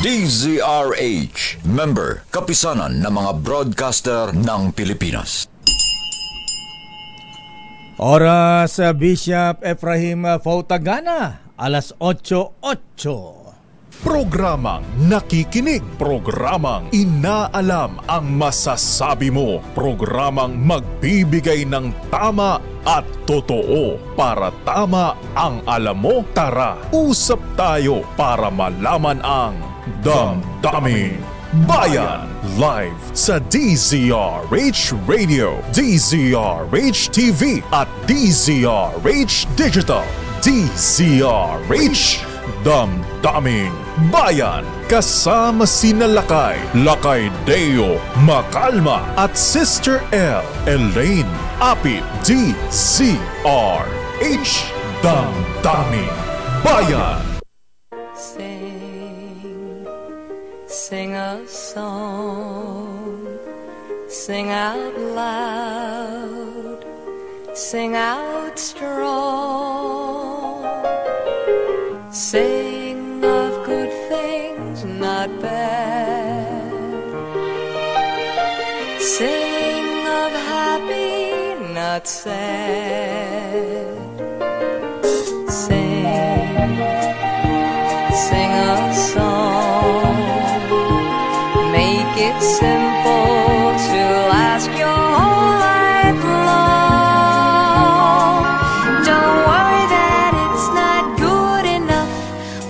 DZRH, member, kapisanan ng mga broadcaster ng Pilipinas. Oras Bishop Efraim Fautagana, alas 8:08. Programang nakikinig, programang inaalam ang masasabi mo, programang magbibigay ng tama at totoo para tama ang alam mo. Tara, usap tayo para malaman ang Damdaming Bayan. Live sa DZRH Radio, DZRH TV at DZRH Digital. DZRH Damdaming Bayan. Kasama sina Lakay Deo Macalma at Sister L. Elaine Apit. DZRH Damdaming Bayan. Sing a song, sing out loud, sing out strong. Sing of good things, not bad. Sing of happy, not sad. Sing a song. Make it simple to last your whole life long. Don't worry that it's not good enough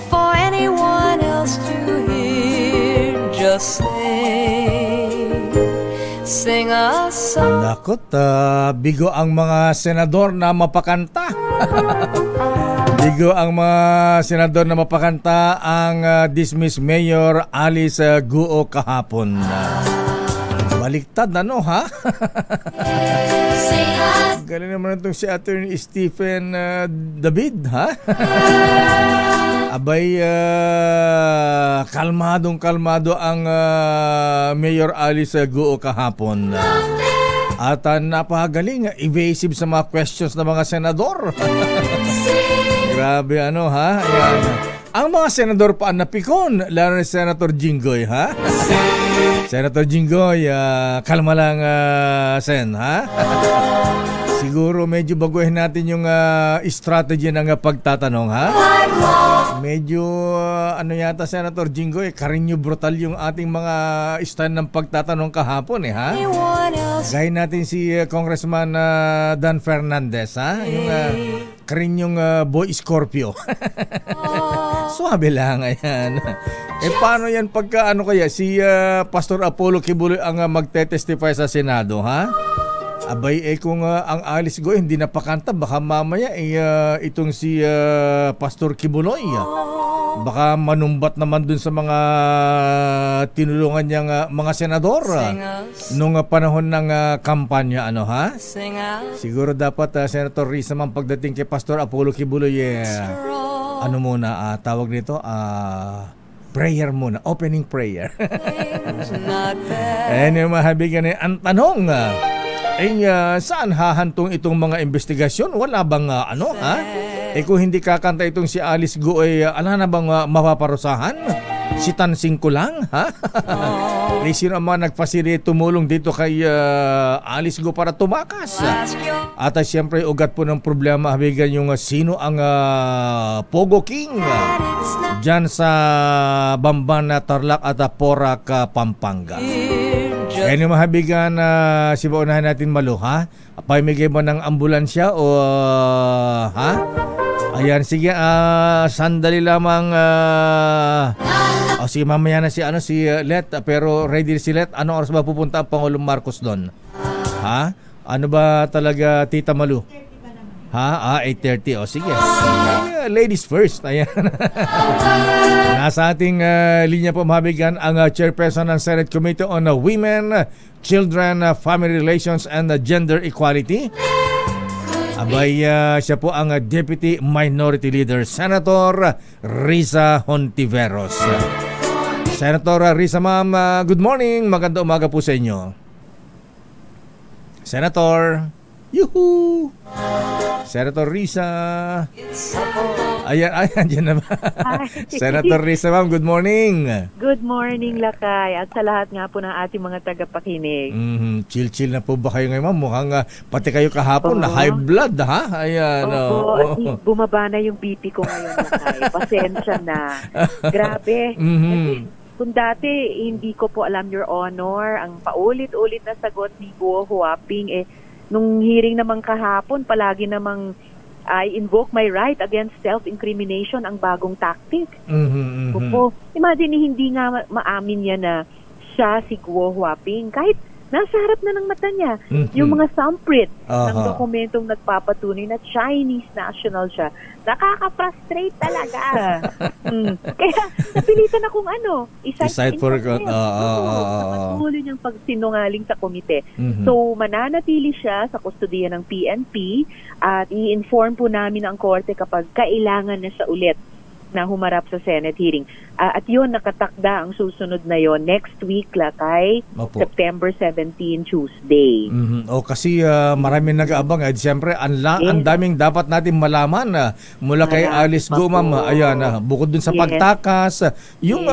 for anyone else to hear. Just sing a song. Nakot, bigo ang mga senador na mapakanta. Bigo ang mga senador na mapakanta ang dismissed Mayor Alice Guo kahapon. Baliktad ano ha? Galing naman itong si Attorney Stephen David ha? Abay, kalmado ang Mayor Alice Guo kahapon. At napakagaling, evasive sa mga questions ng mga senador. Grabe ano ha? Ayan. Ang mga senador pa ang napikon, lalo ni Senator Jinggoy ha? Senator Jinggoy, kalma lang Sen ha? Siguro medyo baguhin natin yung strategy ng pagtatanong ha? Medyo ano yata Senator Jinggoy, karinyo brutal yung ating mga stand ng pagtatanong kahapon ha? Gahin natin si Congressman Dan Fernandez ha? Yung karinyong Boy Scorpio. Suwabe lang ayan. Paano yan pagka ano kaya si Pastor Apollo Kibuloy ang magte-testify sa Senado ha? Abay kung ang Alice Go hindi napakanta, baka mamaya itong si Pastor Kibuloy baka manumbat naman dun sa mga tinulungan niyang mga senador nung panahon ng kampanya ano ha? Siguro dapat Senator Risa man pagdating kay Pastor Apollo Kibuloy ano muna tawag nito prayer muna, opening prayer. Yung mahabigan ang tanong saan hahantong itong mga investigasyon? Wala bang ano ha? Kung hindi kakanta itong si Alice Go ala na bang mapaparusahan? Si Tansing ko lang ha? Sino ang mga nagfasilite tumulong dito kay Alice Go para tumakas? At siyempre ugat po ng problema habigan yung sino ang Pogo King dyan sa Bamban, Tarlac at Porac, Pampanga. Kaya mahabigan siba unahan natin Malu ha? Pamigay mo ng ambulansya o ha? Ayan sige sandali lamang sige mamaya na si Let pero ready si Let. Anong oras ba pupunta ang Pangulong Marcos doon? Ha? Ano ba talaga Tita Malu? Ha? 8:30. Sige. Ladies first. Ayan. Nasa ating linya po mabigan ang chairperson ng Senate Committee on Women, Children, Family Relations and Gender Equality. Abay, siya po ang Deputy Minority Leader, Senator Risa Hontiveros. Senator Risa ma'am, good morning. Magandang umaga po sa inyo. Senator. Yuhu! Senator Risa. Ayan, dyan na ba? Senator Risa, ma'am, good morning. Good morning, Lakay. At sa lahat nga po ng ating mga tagapakinig. Chill-chill na po ba kayo ngayon, ma'am? Mukhang pati kayo kahapon na high blood, ha? Ayan. Bumaba na yung BP ko ngayon, Lakay. Pasensya na. Grabe. Kung dati, hindi ko po alam, Your Honor, ang paulit-ulit na sagot ni Guo Huaping, nung hearing naman kahapon, palagi namang I invoke my right against self-incrimination ang bagong tactic. Imagine, hindi nga maamin niya na siya si Guo Huaping. Kahit nasa harap na ng mata niya, yung mga thumbprint ng dokumentong nagpapatunay na Chinese national siya. Nakaka-frustrate talaga. Kaya napilitan akong i-cite for patuloy niyang pagsinungaling sa komite. So, mananatili siya sa kustodiya ng PNP at i-inform po namin ang korte kapag kailangan na siya ulit na humarap sa Senate hearing. At yun, nakatakda ang susunod na yon next week, Lakay, September 17, Tuesday. Kasi maraming nag-aabang. Siyempre, ang daming dapat natin malaman mula kay Alice Go, ma'am. Ayan, bukod dun sa pagtakas, yung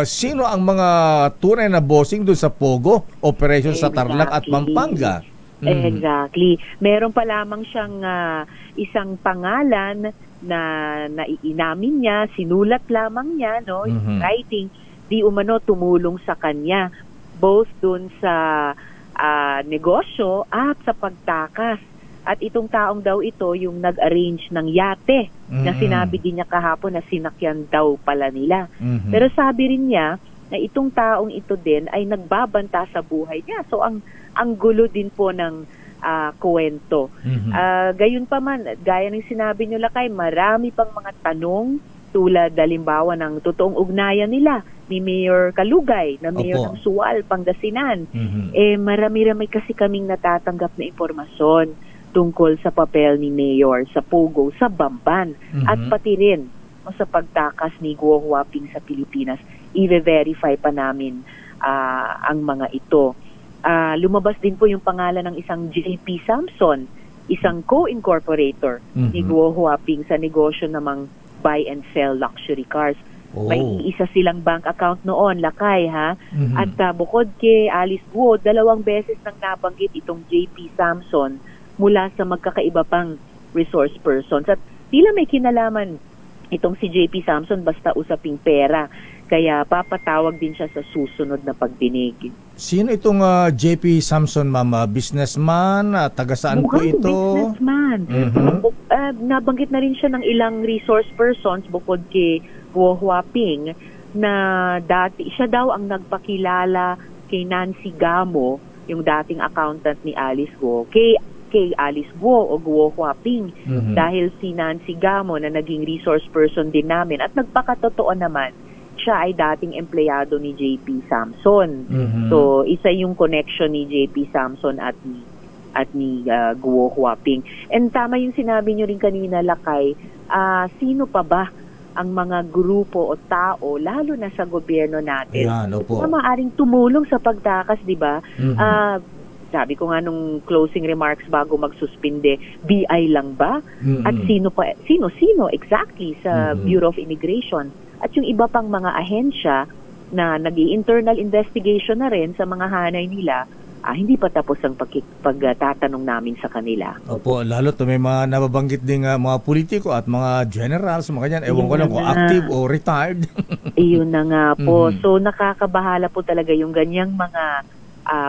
sino ang mga tunay na bossing dun sa Pogo operation sa Tarlac at Pampanga. Exactly. Meron pa lamang siyang isang pangalan na inamin niya, sinulat lamang niya, yung writing, di umano tumulong sa kanya, both dun sa negosyo at sa pagtakas. At itong taong daw ito yung nag-arrange ng yate na sinabi din niya kahapon na sinakyan daw pala nila. Pero sabi rin niya na itong taong ito din ay nagbabanta sa buhay niya. So ang gulo din po ng kwento. Gayun pa man, gaya ng sinabi nyo, Lakay, marami pang mga tanong tulad halimbawa ng totoong ugnayan nila ni Mayor Kalugay, na Mayor ng Sual, Pangasinan. Marami-rami kasi kaming natatanggap na impormasyon tungkol sa papel ni Mayor sa Pogo, sa Bamban, at pati rin sa pagtakas ni Guo Huaping sa Pilipinas. I-verify pa namin ang mga ito. Lumabas din po yung pangalan ng isang JP Samson, isang co-incorporator ni Guo Huaping sa negosyo namang buy and sell luxury cars. May isa silang bank account noon, Lakay, ha? At bukod kay Alice Guo, 2 beses nang nabanggit itong JP Samson mula sa magkakaiba pang resource persons. At tila may kinalaman itong si JP Samson basta usaping pera. Kaya papatawag din siya sa susunod na pagdinig. Sino itong JP Samson, ma'am? Businessman? Taga saan po ito? Businessman. Nabanggit na rin siya ng ilang resource persons bukod kay Guo Huaping na dati siya daw ang nagpakilala kay Nancy Gamo, yung dating accountant ni Alice Guo, kay Alice Guo o Guo Huaping. Dahil si Nancy Gamo na naging resource person din namin at nagpakatotoo naman siya ay dating empleyado ni JP Samson. So, isa yung connection ni JP Samson at ni Guo Huaping. And tama yung sinabi nyo rin kanina, Lakay, sino pa ba ang mga grupo o tao, lalo na sa gobyerno natin, na maaring tumulong sa pagtakas, di ba? Sabi ko nga nung closing remarks bago magsuspinde, BI lang ba? At sino exactly sa Bureau of Immigration? At yung iba pang mga ahensya na nag-i-internal investigation na rin sa mga hanay nila, hindi pa tapos ang pagtatanong namin sa kanila. Lalo to may mga nababanggit din mga politiko at mga generals, mga ganyan. Ewan ko lang kung active o retired. Iyon na nga po. So nakakabahala po talaga yung ganyang mga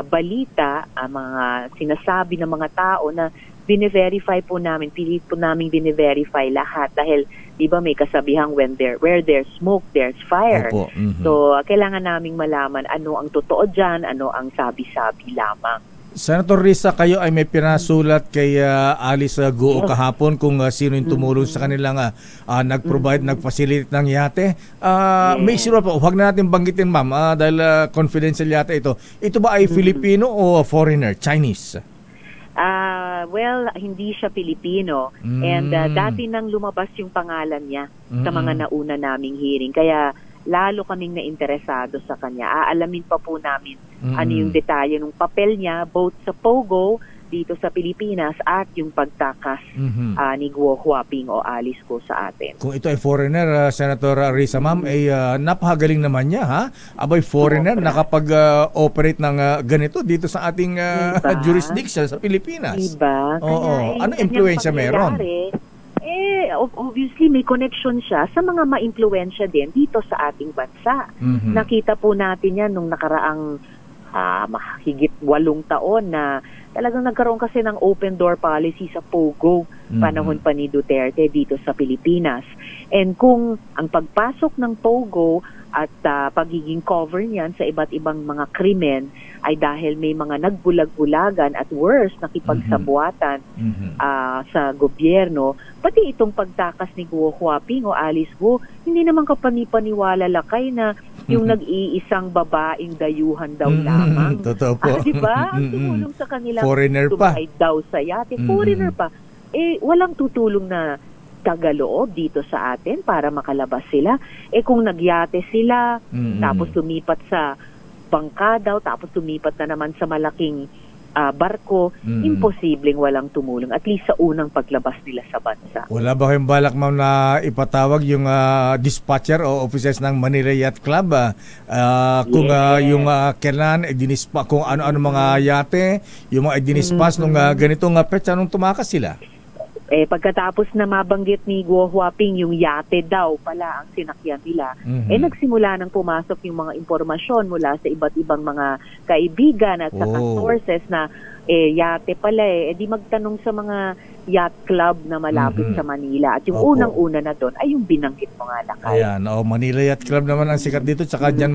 balita, mga sinasabi ng mga tao na bine-verify po namin, pilit po namin bine-verify lahat dahil di ba may kasabihang where there's smoke, there's fire. So, kailangan naming malaman ano ang totoo dyan, ano ang sabi-sabi lamang. Senator Risa, kayo ay may pinasulat kay Alice Guo kahapon kung sino yung tumulong sa kanilang nag-provide, nag-facilitate ng yate. May sure pa, huwag na natin banggitin, ma'am, dahil confidential yate ito. Ito ba ay Filipino o foreigner, Chinese? Well, hindi siya Pilipino. And dati nang lumabas yung pangalan niya sa mga nauna naming hearing. Kaya lalo kaming nainteresado sa kanya. Aalamin pa po namin ano yung detalye ng papel niya both sa POGO dito sa Pilipinas at yung pagtakas ni Guo Huaping o Alice Go sa atin. Kung ito ay foreigner, Senator Risa ma'am, ay napakagaling naman niya, ha? Abay, foreigner, nakapag-operate ng ganito dito sa ating jurisdiction sa Pilipinas. Diba? Oo. Ano influensya meron? Obviously may connection siya sa mga ma-influensya din dito sa ating bansa. Nakita po natin yan nung nakaraang higit 8 taon na talagang nagkaroon kasi ng open door policy sa POGO panahon pa ni Duterte dito sa Pilipinas. And kung ang pagpasok ng POGO at pagiging cover niyan sa iba't ibang mga krimen ay dahil may mga nagbulag-bulagan at worse, nakipagsabuatan sa gobyerno, pati itong pagtakas ni Guo Huaping o Alice Go, hindi naman kapanipaniwala lakay na yung nag-iisang babaeng dayuhan daw lamang. Totoo po. Diba? Ang tumulong sa kanila, foreigner pa. Daw sa yate. Foreigner pa. Walang tutulong na tagaloob dito sa atin para makalabas sila. Kung nagyate sila, tapos lumipat sa bangka daw, tapos lumipat na naman sa malaking barko, imposibleng walang tumulong, at least sa unang paglabas nila sa bansa. Wala ba kayong balak, ma'am, na ipatawag yung dispatcher o officers ng Manila Yacht Club? Kung yung kailan, kung ano-ano mga yate, yung mga dinispas nung ganitong petsa nung tumakas sila? Pagkatapos na mabanggit ni Guo Huaping yung yate daw pala ang sinakyan nila, nagsimula nang pumasok yung mga impormasyon mula sa iba't ibang mga kaibigan at saka sources na yate pala di magtanong sa mga yacht club na malapit sa Manila. At yung unang-una na doon ay yung binanggit mo nga lakay. Ayan, Manila Yacht Club naman ang sikat dito, tsaka dyan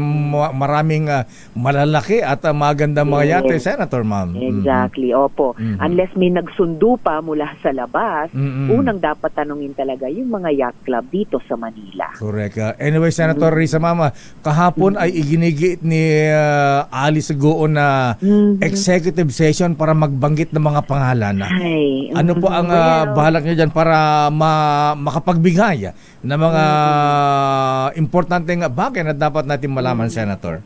maraming malalaki at magandang mga yate, Senator, ma'am. Exactly, opo. Unless may nagsundo pa mula sa labas, unang dapat tanungin talaga yung mga yacht club dito sa Manila. Correct. Anyway, Senator Risa, mama, kahapon ay iginigiit ni Alice Go na executive session para magbanggit ng mga pangalan. Ano po ang balak niyo dyan para makapagbigay ng mga importanteng bagay na dapat natin malaman, Senator?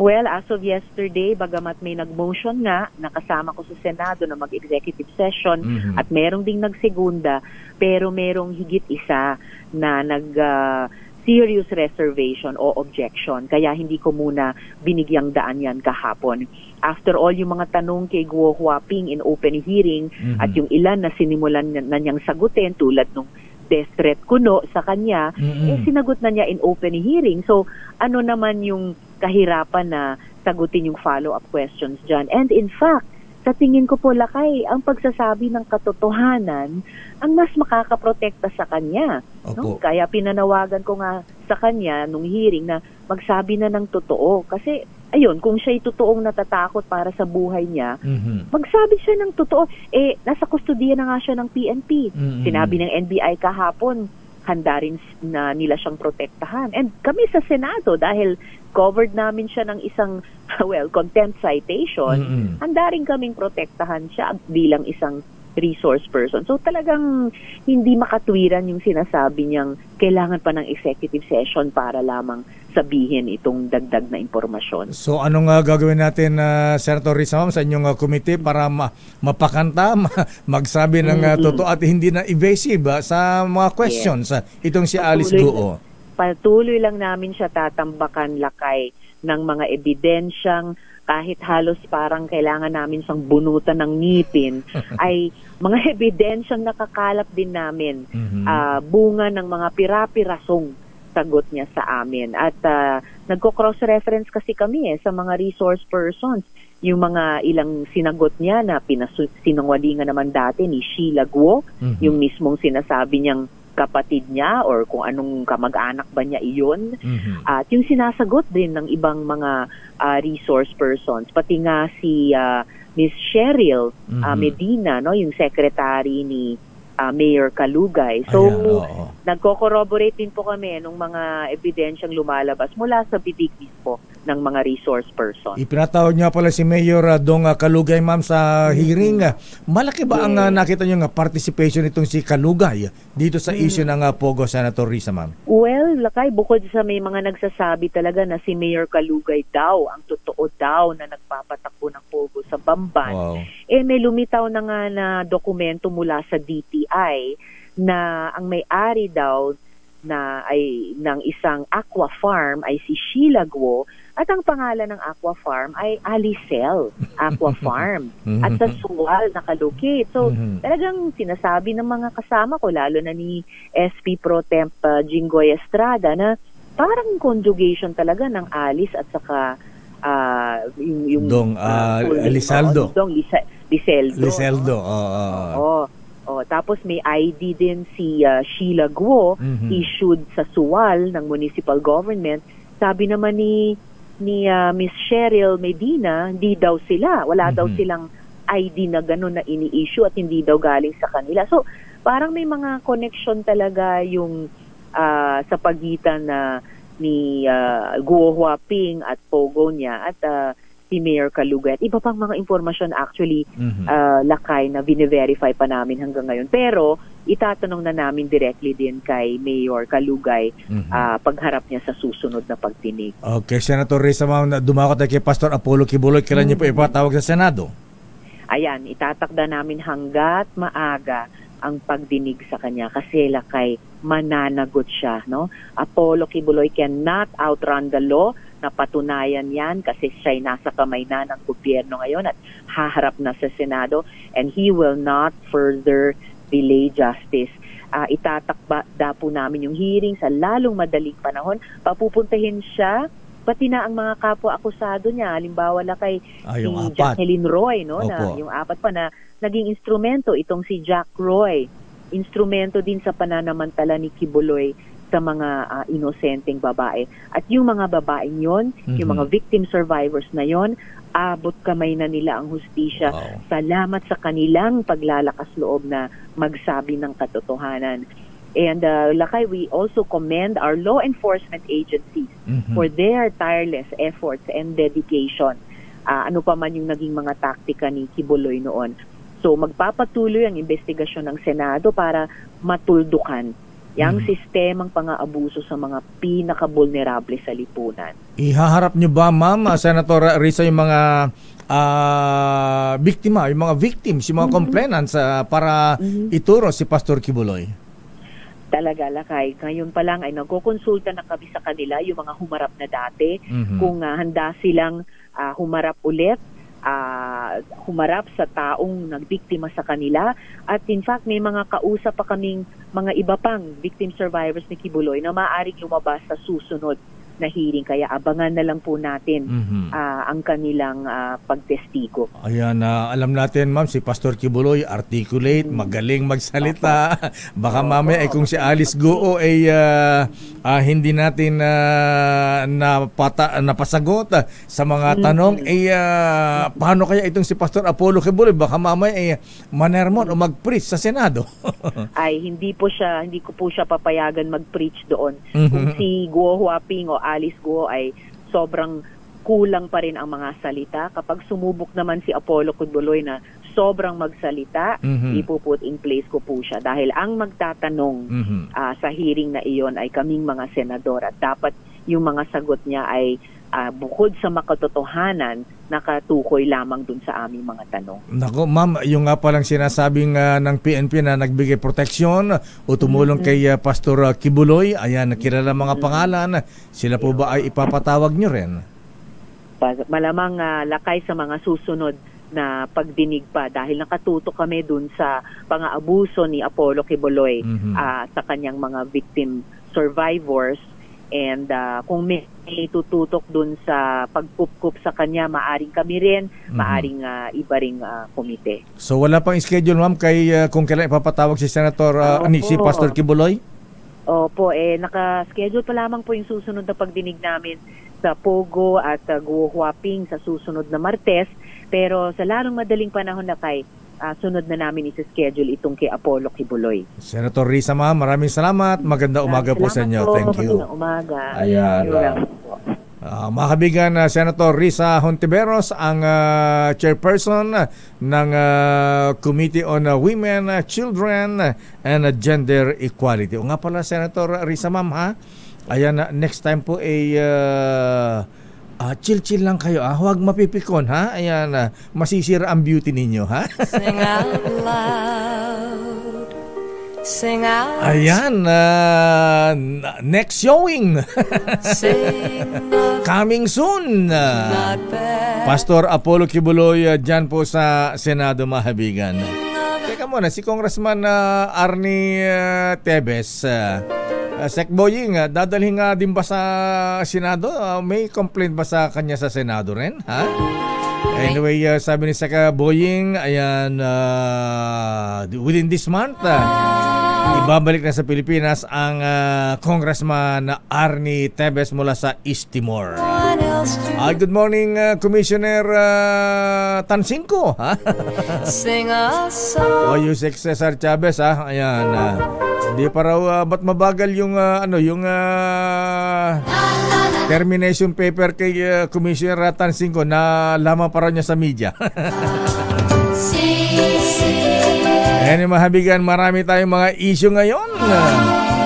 Well, as of yesterday, bagamat may nag-motion nga, nakasama ko sa Senado na mag-executive session at merong ding nagsegunda, pero merong higit isa na serious reservation o objection. Kaya hindi ko muna binigyang daan yan kahapon. After all, yung mga tanong kay Guo Huaping in open hearing at yung ilan na sinimulan na niyang sagutin tulad nung death threat kuno sa kanya, sinagot na niya in open hearing. So, ano naman yung kahirapan na sagutin yung follow-up questions dyan? And in fact, sa tingin ko po, lakay, ang pagsasabi ng katotohanan ang mas makakaprotekta sa kanya. No? Kaya pinanawagan ko nga sa kanya nung hearing na magsabi na ng totoo. Kasi, ayun, kung siya'y totoong natatakot para sa buhay niya, magsabi siya ng totoo. Nasa kustodiya na nga siya ng PNP. Sinabi ng NBI kahapon, handa rin na nila siyang protektahan. And kami sa Senado, dahil covered namin siya ng isang, contempt citation, handa rin kaming protektahan siya bilang isang resource person. So talagang hindi makatwiran yung sinasabi niyang kailangan pa ng executive session para lamang sabihin itong dagdag na impormasyon. So anong gagawin natin, Senator Risa, ma'am, sa inyong committee para mapakanta, magsabi ng totoo at hindi na evasive sa mga questions itong si Alice Go? Patuloy lang namin siya tatambakan, lakay, ng mga ebidensyang kahit halos parang kailangan namin siyang bunutan ng ngipin, ay mga ebidensyang nakakalap din namin, bunga ng mga pira-pirasong sagot niya sa amin. At nagko-cross-reference kasi kami sa mga resource persons. Yung mga ilang sinagot niya na sinungalingan naman dati ni Sheila Guo, yung mismong sinasabi niyang kapatid niya or kung anong kamag-anak ba niya iyon. At yung sinasagot din ng ibang mga resource persons, pati nga si Miss Cheryl Medina, no, yung secretary ni Mayor Kalugay. So, nagko-corroborate din po kami ng mga ebidensyang lumalabas mula sa bibig mismo ng mga resource person. Ipinatawag niya pala si Mayor Dong Kalugay, ma'am, sa hearing. Malaki ba ang nakita niyo participation nitong si Kalugay dito sa issue ng POGO, Senator Risa, ma'am? Well, Well, Lakay, bukod sa may mga nagsasabi talaga na si Mayor Kalugay daw, ang totoo daw na nagpapatakbo ng pogo sa Bamban, may lumitaw na nga na dokumento mula sa DTI na ang may-ari daw na ay ng isang aqua farm ay si Sheila Guo at ang pangalan ng aqua farm ay Alicel Aqua Farm at sa Suwal nakalocate. So talagang sinasabi ng mga kasama ko, lalo na ni SP Pro Temp Jinggoy Estrada, na parang conjugation talaga ng Alice at saka yung Dong Lisaldo. Dong Liseldo. Liseldo. Tapos may ID din si Sheila Guo issued sa Suwal ng municipal government. Sabi naman ni Miss Cheryl Medina, hindi daw sila. Wala daw silang ID na gano'n na ini-issue at hindi daw galing sa kanila. So, parang may mga connection talaga yung sa pagitan na ni Guo Huaping at pogo niya at si Mayor Kalugay. At iba pang mga informasyon actually, Lakay, na bine-verify pa namin hanggang ngayon. Pero, itatanong na namin directly din kay Mayor Kalugay pagharap niya sa susunod na pagdinig. Okay, Senator Risa, ma'am, dumakot tayo kay Pastor Apollo Kibuloy. Kailan niyo po ipatawag sa Senado? Ayan, itatakda namin hanggat maaga ang pagdinig sa kanya kasi Lakay, mananagot siya, no? Apollo Kibuloy cannot outrun the law. Napatunayan yan kasi siya'y nasa kamay na ng gobyerno ngayon at haharap na sa Senado, and he will not further delay justice. Itatakda po namin yung hearing sa lalong madaling panahon. Papupuntahin siya, pati na ang mga kapwa-akusado niya. Halimbawa Lakay, si Jacqueline Roy, no? Na yung apat pa na naging instrumento itong si Jack Roy. Instrumento din sa pananamantala ni Kibuloy sa mga inosenteng babae. At yung mga babaeng yon, yung mga victim survivors na yon, abot kamay na nila ang hustisya. Salamat sa kanilang paglalakas loob na magsabi ng katotohanan. And Lakay, we also commend our law enforcement agencies for their tireless efforts and dedication. Ano pa man yung naging mga taktika ni Kibuloy noon. So magpapatuloy ang investigasyon ng Senado para matuldukan yung sistemang pang-aabuso sa mga pinaka-vulnerable sa lipunan. Ihaharap niyo ba, ma'am, Senator Risa, yung mga biktima, yung mga victims, yung mga complainants para ituro si Pastor Kibuloy? Talaga, Lakay. Ngayon pa lang ay nagkokonsulta na kami sa kanila, yung mga humarap na dati, kung handa silang humarap ulit, humarap sa taong nagbiktima sa kanila. At in fact, may mga kausap pa kaming mga iba pang victim survivors ni Kibuloy na maaaring lumabas sa susunod na hearing. Kaya abangan na lang po natin ang kanilang pagtestigo. Ayan, alam natin, ma'am, si Pastor Kibuloy articulate, magaling magsalita. Baka mamaya kung si Alice Guo ay hindi natin napasagot sa mga tanong, paano kaya itong si Pastor Apollo Kibuloy? Baka mamaya manermon o mag-preach sa Senado. Ay, hindi ko po siya papayagan mag-preach doon. Kung si Guo Huaping o Alice Guo ay sobrang kulang pa rin ang mga salita. Kapag sumubok naman si Apollo Kibuloy na sobrang magsalita, ipuput in place ko po siya. Dahil ang magtatanong sa hearing na iyon ay kaming mga senador at dapat yung mga sagot niya ay bukod sa makatotohanan, nakatukoy lamang dun sa aming mga tanong. Nako, ma'am, yung nga palang sinasabing ng PNP na nagbigay proteksyon o tumulong kay Pastor Kibuloy, ayan, nakilala mga pangalan, sila po ba ay ipapatawag nyo rin? Malamang Lakay sa mga susunod na pagdinig pa dahil nakatutok kami dun sa pang-aabuso ni Apollo Kibuloy sa kanyang mga victim survivors. And kung may tututok dun sa pagpupkup sa kanya, maaring kami rin, maaring iba ring komite. So wala pang schedule, ma'am, kung kailan ipapatawag si Senator si Pastor Kibuloy? Opo, naka-schedule pa lamang po yung susunod na pagdinig namin sa Pogo at Guo Huaping sa susunod na Martes. Pero sa lalong madaling panahon na sunod na namin isa-schedule itong kay Apollo Kibuloy. Senator Risa, ma'am, maraming salamat. Maganda umaga po sa inyo. Thank you. Magandang umaga. Ayan. Mga kaibigan, Senator Risa Hontiveros, ang chairperson ng Committee on Women, Children, and Gender Equality. O nga pala, Senator Risa, ma'am, ha? Ayan, next time po ay chill-chill lang kayo. Huwag mapipikon, ha? Ayan, masisira ang beauty ninyo, ha? Sing out loud. Sing out. Ayan, next showing. Coming soon. Pastor Apollo Kibuloy dyan po sa Senado, mahabigan. Teka muna, si Congressman Arnie Tebes, Sec Boying, dadalhin nga din ba sa Senado? May complaint ba sa kanya sa Senado rin? Ha? Anyway, sabi ni Sec Boying, ayan, within this month, ibabalik na sa Pilipinas ang Congressman Arnie Tebes mula sa East Timor. Good morning, Commissioner Tansinko. Sing a song. Yusek Cesar Chavez, ayan. Di pa raw ba't mabagal yung termination paper kay Commissioner Tansinko na lamang pa raw niya sa media. Ayan, mahabigan, marami tayong mga issue ngayon.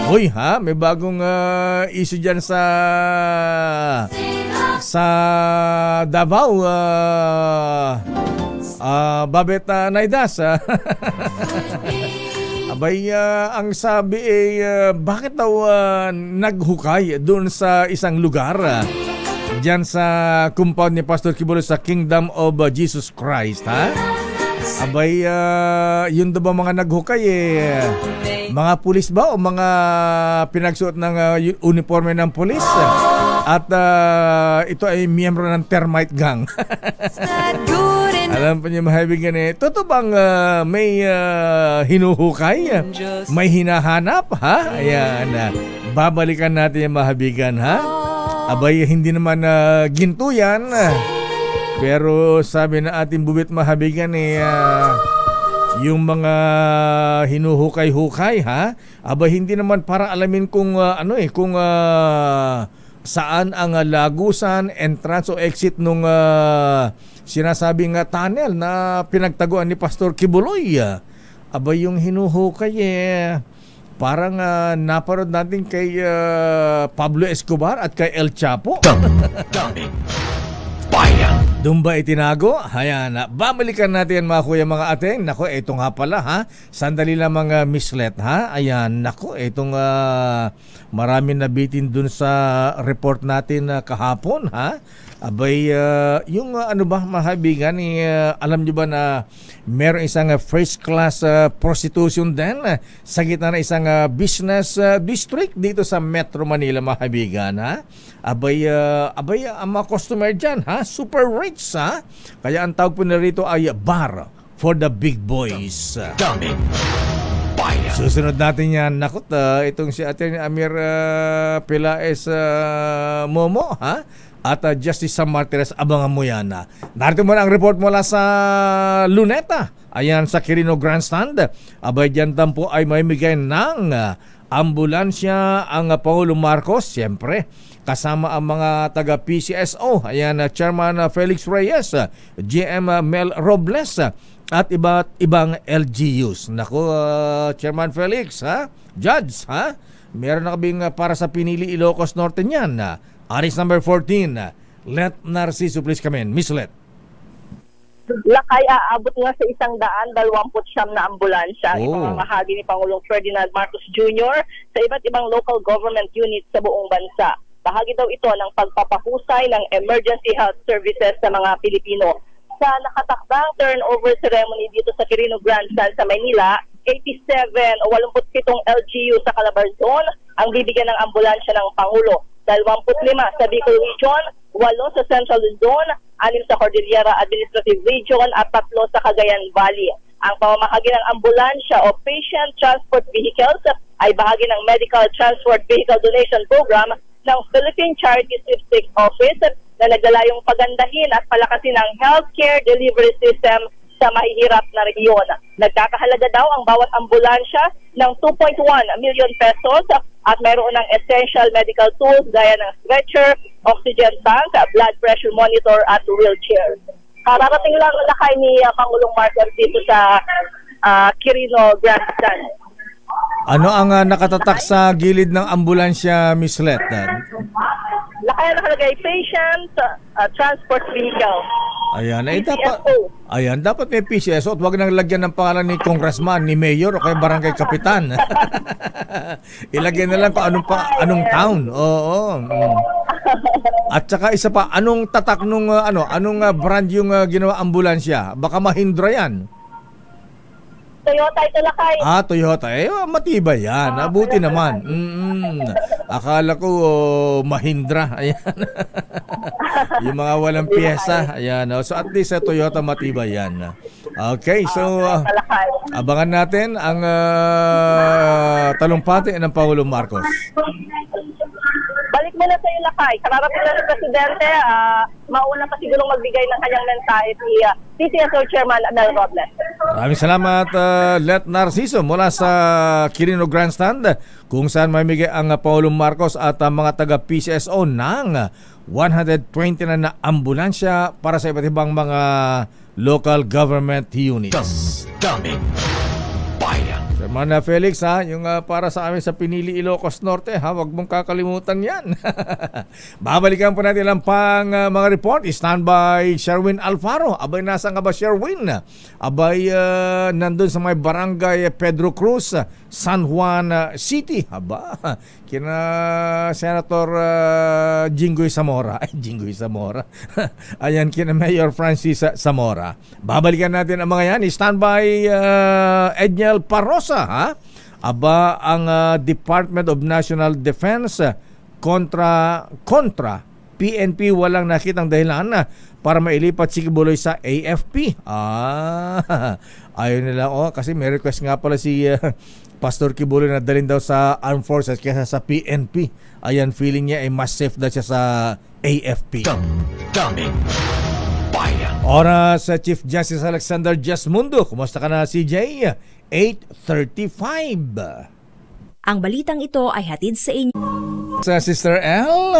Uy, may bagong issue dyan sa Davao. Babet Naidas. Abay, ang sabi bakit daw naghukay doon sa isang lugar dyan sa compound ni Pastor Kibuloy sa Kingdom of Jesus Christ, ha? Abay, yun daw ba mga naghukay mga pulis ba o mga pinagsuot ng uniforme ng pulis? At ito ay miyembro ng termite gang. Alam pa niyo, mahabigan, totoo bang may hinuhukay? May hinahanap, ha? Ayan, babalikan natin yung mahabigan, ha? Abay, hindi naman ginto yan. Pero sabi na ating bubit mahabigan, yung mga hinuhukay-hukay, ha? Abay, hindi naman para alamin kung kung saan ang lagusan, entrance o exit nung sinasabing tunnel na pinagtaguan ni Pastor Kibuloy. Abay, yung hinuhukay parang naparod natin kay Pablo Escobar at kay El Chapo. Doon ba itinago? Ayan, babalikan natin mga kuya, mga ate. Nako, ito nga pala, ha? Sandali lang mga mislet, ha? Ayan, nako, itong marami nabitin dun sa report natin kahapon, ha? Abay, yung mahabigan, alam nyo ba na meron isang first class prostitution din sa gitna ng isang business district dito sa Metro Manila, mahabigan, ha? Abay, ang mga customer dyan, ha? Super rich, ha? Kaya ang tawag po na rito ay bar for the big boys. Susunod natin yan. Nakot, itong si Atty. Amir Pelaez Momo, ha? At Justice Sam Martires, abangan mo yan. Narito mo na ang report mula sa Luneta. Ayan, sa Quirino Grandstand. Abay, dyan po ay may migay ng ambulansya ang Pangulo Marcos, siyempre. Kasama ang mga taga-PCSO. Ayan, Chairman Felix Reyes, GM Mel Robles, at iba't ibang LGUs. Naku, Chairman Felix, ha? Judge, ha? Meron na kaming para sa Pinili, Ilocos Norte niyan. Aris number 14, Let Narciso, please come in. Miss Let. Lakay, aabot nga sa 129 na ambulansya ipamamahagi ni Pangulong Ferdinand Marcos Jr. sa iba't ibang local government units sa buong bansa. Bahagi daw ito ng pagpapahusay ng emergency health services sa mga Pilipino. Sa nakatakdang turnover ceremony dito sa Quirino Grandstand sa Maynila, 87 o 87 LGU sa Calabar Zone ang bibigyan ng ambulansya ng Pangulo. 25 sa Bicol Region, 8 sa Central Luzon, 6 sa Cordillera Administrative Region at 3 sa Cagayan Valley. Ang pamamahagi ng ambulansya o patient transport vehicles ay bahagi ng Medical Transport Vehicle Donation Program ng Philippine Charity Sweepstakes Office na naglalayong pagandahin at palakasin ang healthcare delivery system sa mahihirap na rehiyon. Nagkakahalaga daw ang bawat ambulansya ng 2.1 million pesos at mayroon ng essential medical tools gaya ng stretcher, oxygen tank, blood pressure monitor at wheelchair. Kararating lang lakay ni Pangulong Marcos dito sa Quirino Grandstand. Ano ang nakatatak sa gilid ng ambulansya, Miss Let? Lakay nakalagay, patient transport vehicle. Ayan, PCSO. dapat may PCSO at huwag nang lagyan ng pangalan ni congressman, ni mayor o kay barangay kapitan. Ilagay na lang kung anong town. Oo. At saka isa pa, anong tatak nung anong brand yung ginawa ambulansya? Baka Mahindra yan. Toyota ito lakay. Toyota. Matibay yan. Buti naman. Akala ko Mahindra. Ayan. Yung mga walang pyesa. Ayan. So at least Toyota matibay yan. Okay. So abangan natin ang talumpati ng Pangulong Marcos. Balik mo na sa iyo, lakay. Kararating na ng Presidente, mauna pa siguro magbigay ng kanyang mensahe si PCSO Chairman Adel Robles. Maraming salamat, Let Narciso mula sa Quirino Grandstand kung saan mamigay ang Pangulong Marcos at mga taga PCSO ng 120 na ambulansya para sa iba't ibang mga local government units. Damdamin Bayan. Chairman Felix, yung para sa amin sa Pinili, Ilocos Norte, huwag mong kakalimutan yan. Babalikan po natin lang pang mga report. Stand by Sherwin Alfaro. Abay, nasa nga ba Sherwin? Abay, nandun sa may barangay Pedro Cruz, San Juan City. Aba, kina Senator Jinggoy Zamora. Jinggoy Zamora. Ayan, kina Mayor Francis Zamora. Babalikan natin ang mga yan. Stand by Edniel Parrosa. Aba, ang Department of National Defense kontra PNP walang nakitang dahilan para mailipat si Kibuloy sa AFP. Ayaw nila kasi may request nga pala si Pastor Kibuloy na dalhin daw sa Armed Forces kaysa sa PNP. Ayan, feeling niya ay mas safe daw siya sa AFP. Damdamin Bayan. Oras sa Chief Justice Alexander Jasmundo. Kumusta ka na, CJ? 8:35. Ang balitang ito ay hatid sa inyo Sa Sister L.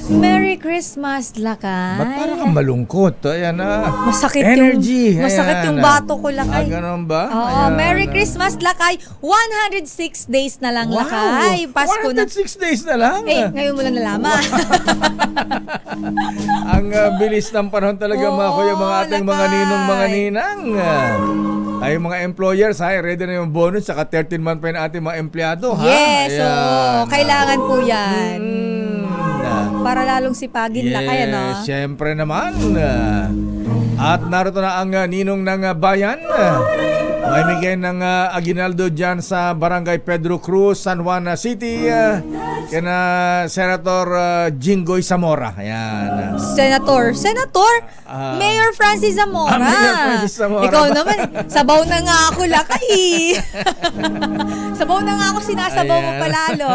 Merry Christmas, Lakay. Ba't parang kang malungkot? Ayan na. Masakit energy. Masakit yung bato ko, Lakay. Ganun ba? Oo, Merry Christmas, Lakay. 106 days na lang, Lakay. Pasko 106 days na lang? Ngayon mo lang nalaman. Ang bilis ng panahon talaga, mga kuya, mga ating mga ninong, mga ninang. Ay, mga employers, ready na yung bonus, saka 13-month pa yung ating mga empleyado. Yes, kailangan po yan. Para lalong sipagin, Lakay, ano? Siyempre naman. At narito na ang ninong ng bayan. May bigay ng aginaldo dyan sa Barangay Pedro Cruz, San Juan City. Kina Senator Jinggoy Zamora. Ayan. Senator? Mayor Francis Zamora. Mayor Francis Zamora. Ikaw naman, sabaw na nga ako, Lakay. Sabaw na nga ako, sinasabaw mo palalo.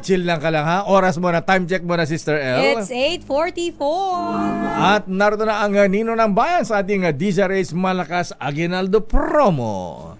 Chill lang ka lang, ha? Oras mo na, time check mo na, Sister L. It's 8:44. At narito na ang ninong ng bayan sa ating DZRH Malakas Aguinaldo promo.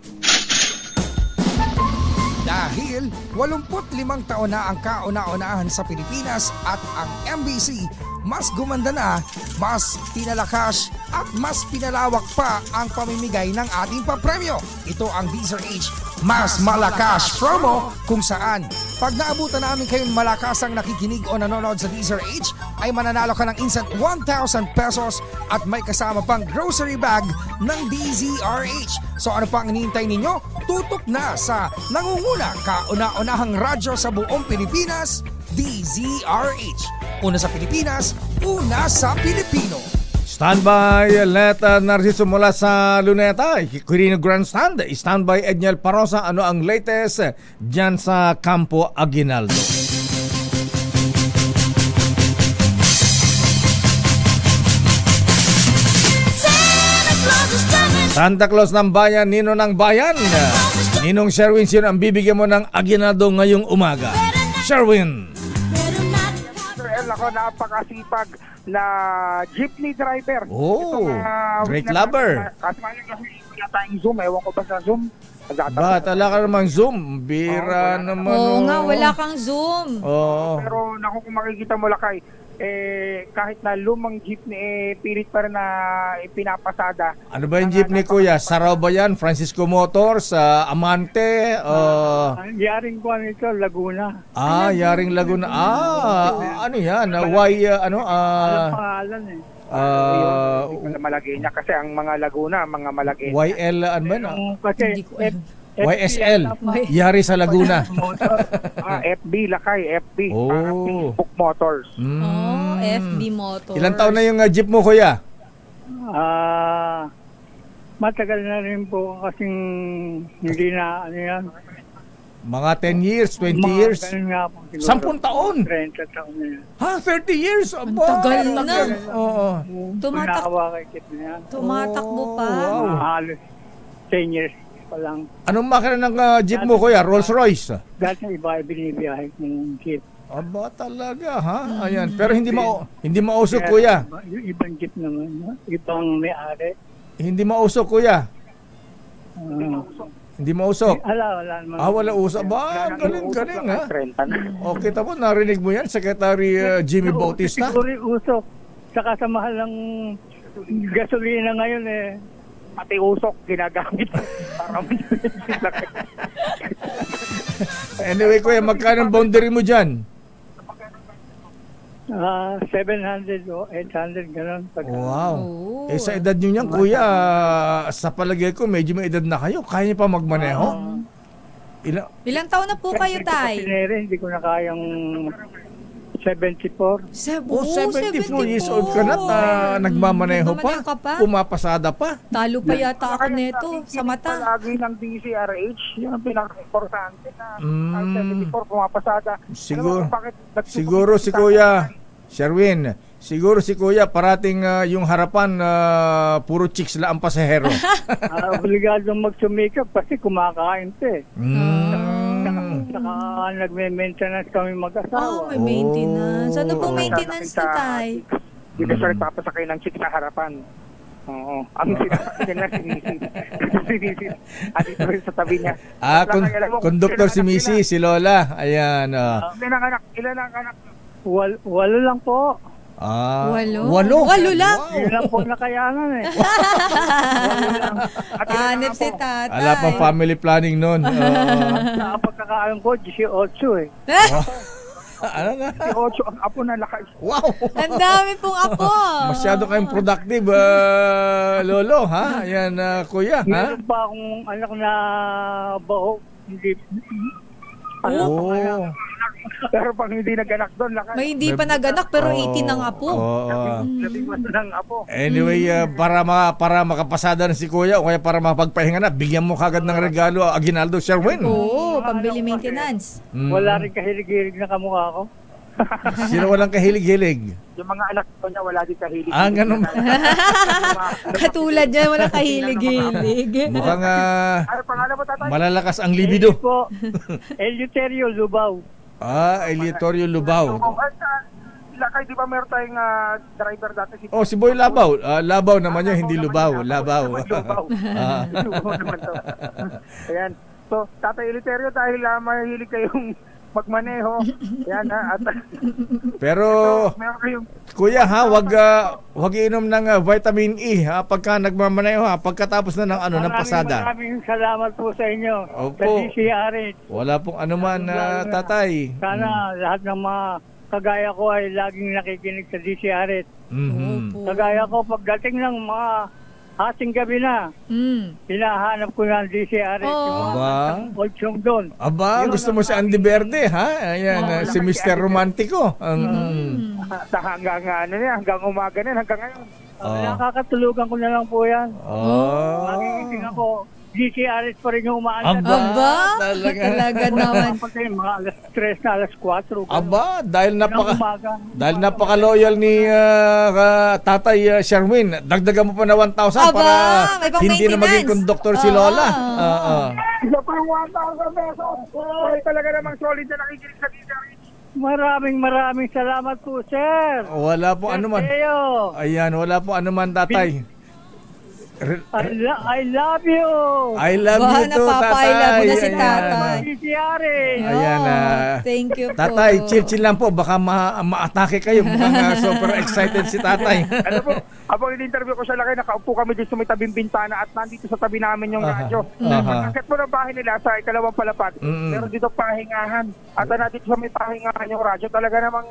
Dahil 85 taon na ang kauna-unahan sa Pilipinas at ang MBC mas gumanda na, mas pinalakas at mas pinalawak pa ang pamimigay ng ating papremyo. Ito ang DZRH Mas Malakas promo kung saan pag naabutan namin kayong malakasang nakikinig o nanonood sa DZRH ay mananalo ka ng instant 1,000 pesos at may kasama pang grocery bag ng DZRH. So ano pang hinihintay ninyo? Tutok na sa nangunguna kauna-unahang radyo sa buong Pilipinas, DZRH. Una sa Pilipinas, una sa Pilipino. Standby, Let Narciso mula sa Luneta, Quirino Grandstand. Standby, Edniel Parrosa. Ano ang latest dyan sa Campo Aguinaldo? Santa Claus ng bayan, Nino ng bayan. Ninong Sherwin, sino ang bibigyan mo ng Aguinaldo ngayong umaga? Sherwin. Ako, napakasipag na jeepney driver. Great lover. Kasi wala tayong Zoom. Ewan ko ba sa Zoom? Tala ka namang Zoom. Bira naman. Nga, wala kang Zoom. Pero naku, kung makikita mo, Lakay, kahit na lumang jeepney, pilit pa rin na ipinapasada. Ano ba yung jeepney, kuya? Saraw ba yan? Francisco Motors? Amante? Yaring ko ito, Laguna. Yaring Laguna. Ano yan? Alam pangalan eh. Hindi ko na malagay niya kasi ang mga Laguna, mga malagay. YL, ano ba na? Kasi YSL, yari sa Laguna. FB, Lakay, FB. Facebook Motors. FB Motors. Ilang taon na yung jeep mo, kuya? Matagal na rin po kasing hindi na ano yan. Mga 10 years, 20 years? 10 taon? 30 taon na yan. 30 years? Ang tagal na. Oo. Tumatakbo pa. Wow. Halos 10 years pa lang. Anong makina ng jeep mo, kuya? Rolls Royce? Dati iba ay binibiyahe ng jeep. Aba talaga, ha? Ayan. Pero hindi mausok, kuya. Yung ibang jeep naman, ibang may-ari. Hindi mausok, kuya. Hindi mausok. Wala naman. Wala usok. Galing, ha? Okay, tapos narinig mo yan, Secretary Jimmy Bautista? Siguro usok. Saka sa mahal ng gasolina ngayon pati usok ginagamit para Anyway, kuya, magkano ang boundary mo dyan? 700 o 800 gano'n. Wow. Sa edad nyo niyan, kuya, sa palagay ko, medyo may edad na kayo. Kaya niyo pa magmaneho? Ilang taon na po kayo, tay? Hindi ko na kayang 74. 74 years old ka na, nagmamaneho pa, pumapasada pa. Talo pa yata ako neto sa mata. Palagi ng DCRH, yun ang pinaka-importante na 74 pumapasada. Siguro si Kuya Sherwin, siguro si Kuya parating yung harapan puro chicks lang ang pasahero. Obligadong magsumikap kasi kumakain pa Saka nagme-maintenance kami mag-asawa. May maintenance. Ano pong maintenance na, tay? Hindi ka siya nagpapasakay ng chick sa harapan. Oo. Ang sinasakay niya si Mrs. At ito rin sa tabi niya. Konduktor si Mrs. si Lola. Ayan. Ilan ang anak? Walo lang po. Walo lang? Yun lang po nakayanan Hanip si tatay. Ala pang family planning nun. Sa pagkakaalam ko, 18 Ano na? 18 ang apo na lakas. Wow! Ang dami pong apo. Masyado kayong productive, Lolo, ha? Ayan, kuya, ha? Meron pa akong anak na baho. Hindi. Pero pag hindi nag-anak doon, may hindi pa nag-anak pero 18 ang apo. Anyway, para makapasada na si Kuya o kaya para mapagpahinga na, bigyan mo kagad ng regalo Aguinaldo Sherwin. Pambili maintenance. Wala rin kahilig-hilig na kamukha ko. Sino walang kahilig-hilig? Yung mga anak ko niya wala din kahilig. Ganun. Katulad niya, walang kahilig-hilig. Mukhang malalakas ang libido. Eleuterio Lubao. Eleuterio Lubao. Lakay, di ba meron tayong driver dati? Si Boy Labaw. Labaw naman yun, hindi Lubao. Labaw. Lubaw naman to. Ayan. So, Tatay Eleuterio, dahil mahilig kayong magmaneho. Yan at pero Kuya, ha, wag inom ng vitamin E pagka nagmamaneho pagkatapos na ng pasada. Maraming salamat po sa inyo. Opo. Sa DCRH. Wala pong anuman, tatay. Sana lahat ng mga kagaya ko ay laging nakikinig sa DCRH. Kagaya ko pagdating ng mga ating gabi na, hinahanap ko ng DCRH. Yung doon. Gusto mo si Andy Verde, ha? Ayan, si Mr. Romantico. Hanggang umaga na, hanggang ngayon. Nakakatulugan ko na lang po yan. Magigising ako. DCRH pa rin yung umaandar. Talaga naman. Mga alas 3 na, alas 4. Dahil napaka-loyal ni Tatay Sherwin, dagdagan mo pa na 1,000 para hindi na maging konduktor si Lola. Isa pa yung 1,000 pesos. Talaga namang solid na nakikinig sa DCRH. Maraming salamat po, sir. Wala po anuman. Ayan, wala po anuman, tatay. I love you. I love you too, tatay. I love na si tatay. Ayan na. Thank you po. Tatay, chill lang po. Baka ma-atake kayo. Mukhang super excited si tatay. Ano po, habang in-interview ko siya Lakay, nakaupo kami dito sa may tabing bintana at nandito sa tabi namin yung radyo. Pagkakit mo ng bahay nila sa ikalawang palapat, meron dito pahingahan. At nandito sa may pahingahan yung radyo. Talaga namang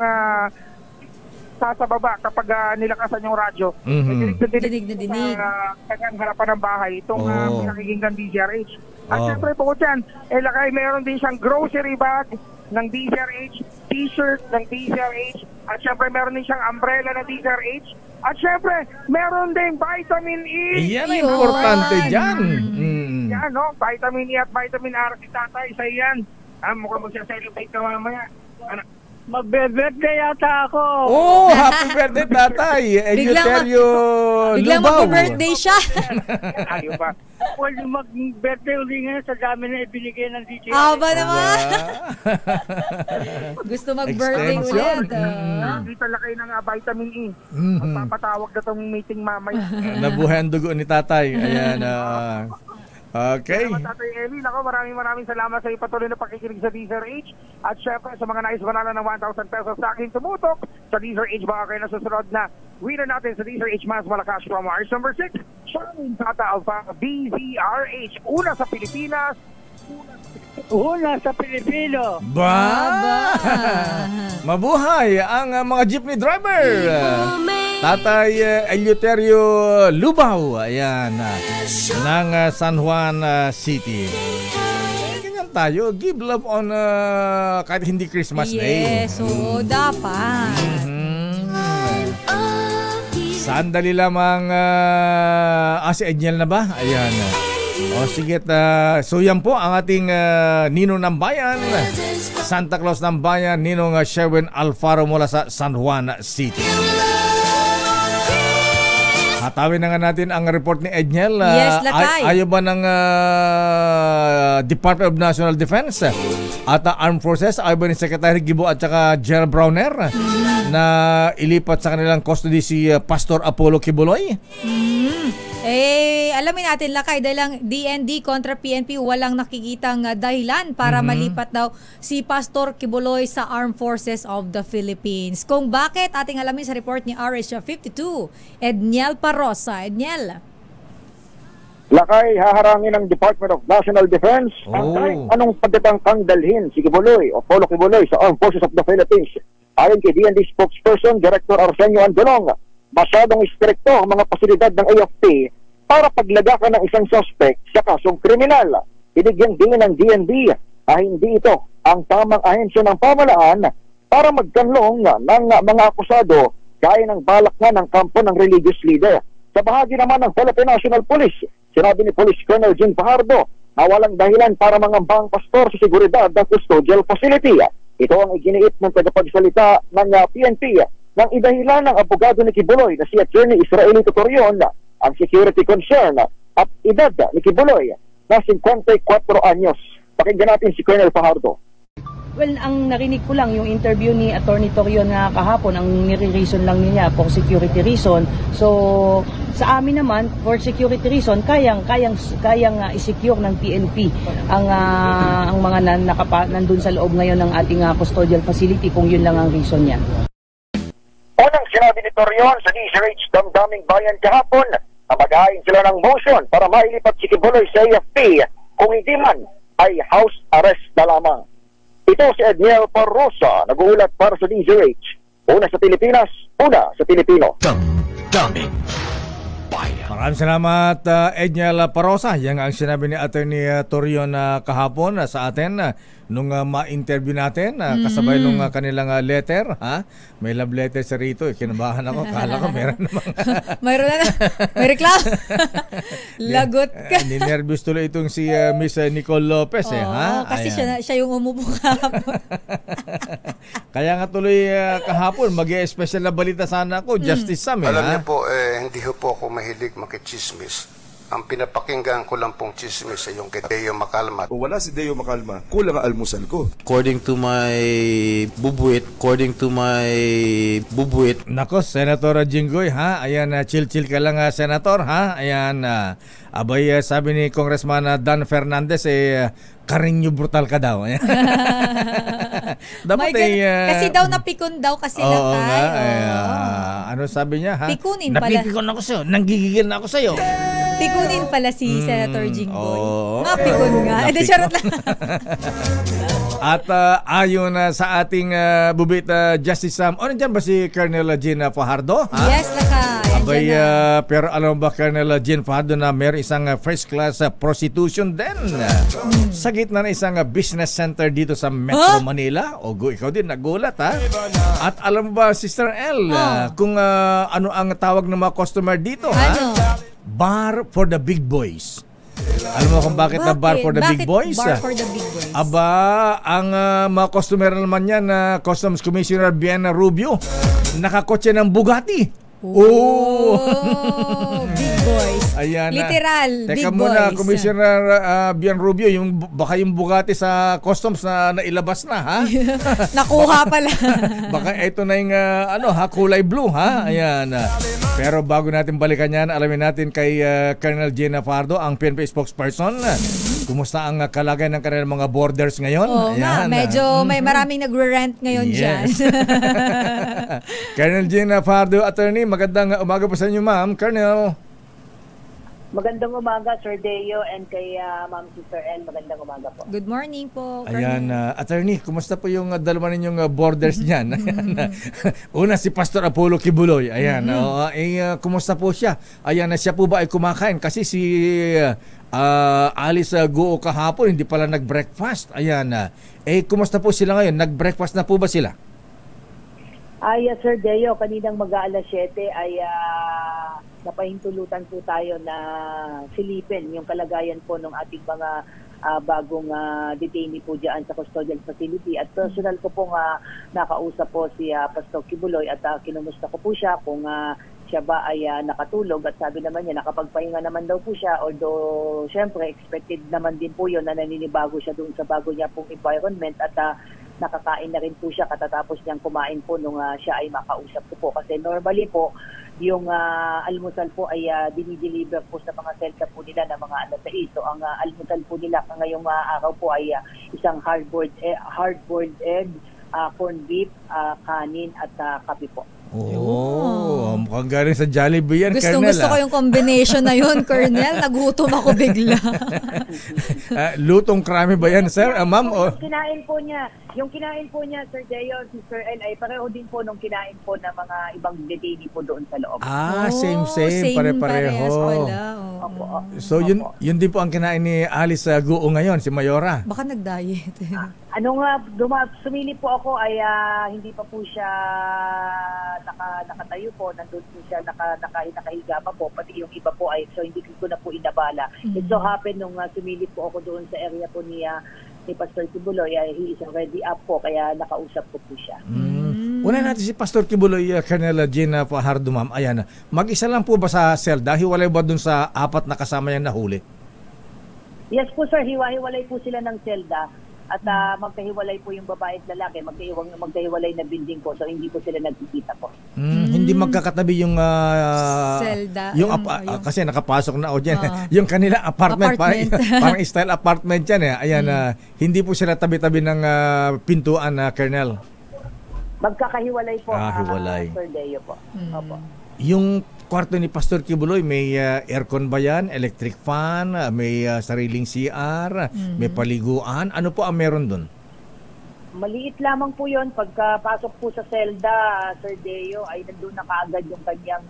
sa baba kapag nilakasan yung radyo. Dinig na dinig. Kanyang harapan ng bahay. Itong pinakikinggan DZRH. At syempre po dyan, Lakay, meron din siyang grocery bag ng DZRH, t-shirt ng DZRH, at syempre meron din siyang umbrella ng DZRH, at syempre meron din vitamin E. Yan ang importante dyan. Yan, no? Vitamin E at vitamin R si tatay, isa yan. Mukhang magsa-celebrate ka mamaya. Magbe-birthday yata ako. Oh, happy birthday, tatay. Eleuterio Biglang Lubao. mag-birthday siya. Ayaw ba? Pwede mag-birthday uli ngayon sa dami na ibinigay ng DJ. Aba naman. Gusto mag-birthday ulit. Dito Lakay ng vitamin E. Magpapatawag na itong meeting mamaya. Nabuhay ang dugo ni tatay. Ayan. Okay. Salamat, Tatay Eli. Nako, maraming salamat sa iyo patuloy na pakikinig sa DZRH. At syempre sa mga nais manalo ng 1,000 pesos sa akin tumutok sa DZRH, baka kayo na susunod na winner natin sa DZRH Mas Malakas promo. Ours number 6, Charlene Tata Alfa, DZRH. Una sa Pilipinas. Una sa Pilipino. Mabuhay ang mga jeepney driver. Tatay Eleuterio Lubao, ayan, ng San Juan City. Ganyan tayo, give love on kahit hindi Christmas Day. Yes, so dapat. Sandali lamang, si Edniel na ba? Ayan. O sige, so yan po ang ating Ninong ng Bayan, Santa Claus ng Bayan, Ninong Sherwin Alfaro mula sa San Juan City. Hatawin na nga natin ang report ni Edniel. Yes, Lakay. Ayaw ba ng Department of National Defense at Armed Forces, ayaw ba ni Secretary Gibo at saka General Browner na ilipat sa kanilang custody si Pastor Apollo Kibuloy? Alamin natin, Lakay, dahil lang DND kontra PNP walang nakikitang dahilan para malipat daw si Pastor Kibuloy sa Armed Forces of the Philippines. Kung bakit, ating alamin sa report ni RH52, Edniel Parosa. Edniel. Lakay, haharangin ng Department of National Defense ang kahit anong pagkatangkang dalhin si Kibuloy o Apollo Kibuloy sa Armed Forces of the Philippines. Ayon kay DND spokesperson, Director Arsenio Andolong, masyadong istrikto ang mga pasilidad ng AFP para paglagakan ng isang suspect sa kasong kriminal. Binigyan din ng DND na hindi ito ang tamang ahensya ng pamahalaan para magkanlong ng mga akusado gaya ng balak nga ng kampo ng religious leader. Sa bahagi naman ng Philippine National Police, sinabi ni Police Colonel Jim Fajardo na walang dahilan para mangambang pastor sa seguridad ng custodial facility. Ito ang iginiit ng tagapagsalita ng PNP nang idahilan ng abogado ni Kibuloy na si Attorney Israelito Torion ang security concern at edad ni Kibuloy na 54 anyos. Pakinggan natin si Colonel Fajardo. Well, ang narinig ko lang yung interview ni Attorney Torion na kahapon, ang nire-reason lang niya for security reason. So, sa amin naman, for security reason, kayang i-secure ng PNP ang mga nandun sa loob ngayon ng ating custodial facility kung yun lang ang reason niya. Unang sinabi ni Torion sa DZRH Damdaming Bayan kahapon na mag-aayos sila ng motion para mailipat si Kibuloy sa AFP kung hindi man ay house arrest na lamang. Ito si Edniel Parosa, nag-uulat para sa DZRH. Una sa Pilipinas, una sa Pilipino. Damdaming Bayan. Maraming salamat, Edniel Parosa. Yan ang sinabi ni Attorney Torion kahapon sa atin nung ma-interview natin kasabay nung kanilang letter. May love letter sa rito. Kinabahan ako. Kala ko meron namang mayroon na. May reklamo. Lagot ka. Ninervous tuloy itong si Miss Nicole Lopez. Kasi siya yung umupo kahapon. Kaya nga tuloy kahapon, mag-special na balita sana ako, Justice Sam. Alam niyo po, hindi po ako mahilig makichismis. Ang pinapakinggan ko lang pong chismis sa yung kay Deo Macalma. Kung wala si Deo Macalma, kulang ang almusal ko. According to my bubuit. Nako, Senator Jinggoy, ha? Ayan, chill-chill ka lang, Senator, ha? Ayan, abay, sabi ni Congressman Dan Fernandez, Carreño brutal ka daw. Dapat kasi daw napikon daw kasi Lakay. Ano sabi niya, ha? Pikunin pala. Napipikon ako sa'yo. Nanggigigil na ako sa'yo. Pikunin pala si Senator Jinggoy. Mapikon nga. Charot lang. At ayon sa ating bubit Justice Sam, nandiyan ba si Colonel Jean Fajardo? Ha? Yes, Lakay. Abay, pero alam ba Colonel Jean Fajardo na meron isang first class prostitution din sa gitna ng isang business center dito sa Metro Manila? Ogo, ikaw din nagulat, ha? At alam ba, Sister L, kung ano ang tawag ng mga customer dito, ha? Bar for the big boys. Alam mo kung bakit na bar for the big boys? Bar for the big boys? Aba, ang mga customer naman yan, Customs Commissioner Bian Rubio, nakakotse ng Bugatti. Big boys. Ayan, literal, big teka muna, boys. Commissioner Bian Rubio, baka yung Bugatti sa Customs na nailabas na, ha? Nakuha pala. Baka ito na yung kulay blue, ha? Ayan. Pero bago natin balikan yan, alamin natin kay Colonel Jean Fajardo, ang PNP spokesperson. Kumusta ang kalagayan ng kanilang mga borders ngayon? Ayan. Medyo may maraming nagre-rent ngayon dyan. Colonel Jean Fajardo, attorney, magandang umaga po sa inyo, ma'am. Colonel. Magandang umaga, Sir Deo, and kay Ma'am Sister L. Magandang umaga po. Good morning po, Ayan, attorney, kumusta po yung dalawa ninyong borders dyan? Una, si Pastor Apollo Kibuloy. Ayan, kumusta po siya? Ayan, siya po ba ay kumakain? Kasi si Alice Guo kahapon, hindi pala nag-breakfast. Ayan, kumusta po sila ngayon? Nag-breakfast na po ba sila? Sir Deo, kaninang mag-aalas 7 ay napahintulutan po tayo na silipin yung kalagayan po ng ating mga bagong detainee po dyan sa custodial facility. At personal ko po nakausap po si Pastor Kibuloy at kinumusta ko po siya kung siya ba ay nakatulog, at sabi naman niya nakapagpahinga naman daw po siya, although syempre expected naman din po yun na naninibago siya doon sa bago niya pong environment, at nakakain na rin po siya katatapos niyang kumain po nung siya ay makausap ko po. Kasi normally po, yung almusal po ay dinideliver po sa mga selta po nila ng mga alas 6. So ang almusal po nila ngayong araw po ay isang hard-boiled egg, corned beef, kanin at kape po. Mukhang galing sa Jollibee yan, Colonel. Gusto ko yung combination na yun, Colonel. Nagutom ako bigla. Lutong krami ba yan, sir? Ma'am? Yung kinain po niya, Sir Deo, Sister L, ay pareho din po nung kinain po ng mga ibang detainee po doon sa loob. Same. Pare-pareho. So, yun din po ang kinain ni Alice Guo ngayon, si Mayora. Baka nag-diet. Sumili po ako ay hindi pa po siya nakatayo po, nandun po siya nakahiga pa po, pati yung iba po ay, so hindi ko na po inabala. It so happened nung sumili po ako doon sa area po ni Pastor Kibuloy, he is already up po, kaya nakausap ko po siya. Una natin si Pastor Kibuloy, Colonel Jean Fajardo, ma'am. Ayan, mag-isa lang po ba sa selda? Hiwalay ba dun sa 4 na kasama niyang nahuli? Yes po, sir, hiwa-hiwalay po sila ng selda. At magkahiwalay po yung babae at lalaki, magkahiwalay na building po, so hindi po sila nagkikita po. Hindi magkakatabi yung selda. Kasi nakapasok na dyan. Yung kanila apartment. Parang style apartment yan. Ayan, hindi po sila tabi-tabi ng pintuan, Colonel. Magkakahiwalay po, hiwalay. Sir Deo po. Opo. Yung kwarto ni Pastor Kibuloy, may aircon ba yan? Electric fan? May sariling CR? May paliguan? Ano po ang meron dun? Maliit lamang po yun. Pagkapasok po sa selda, Sir Deo, ay nandun na kaagad yung kanyang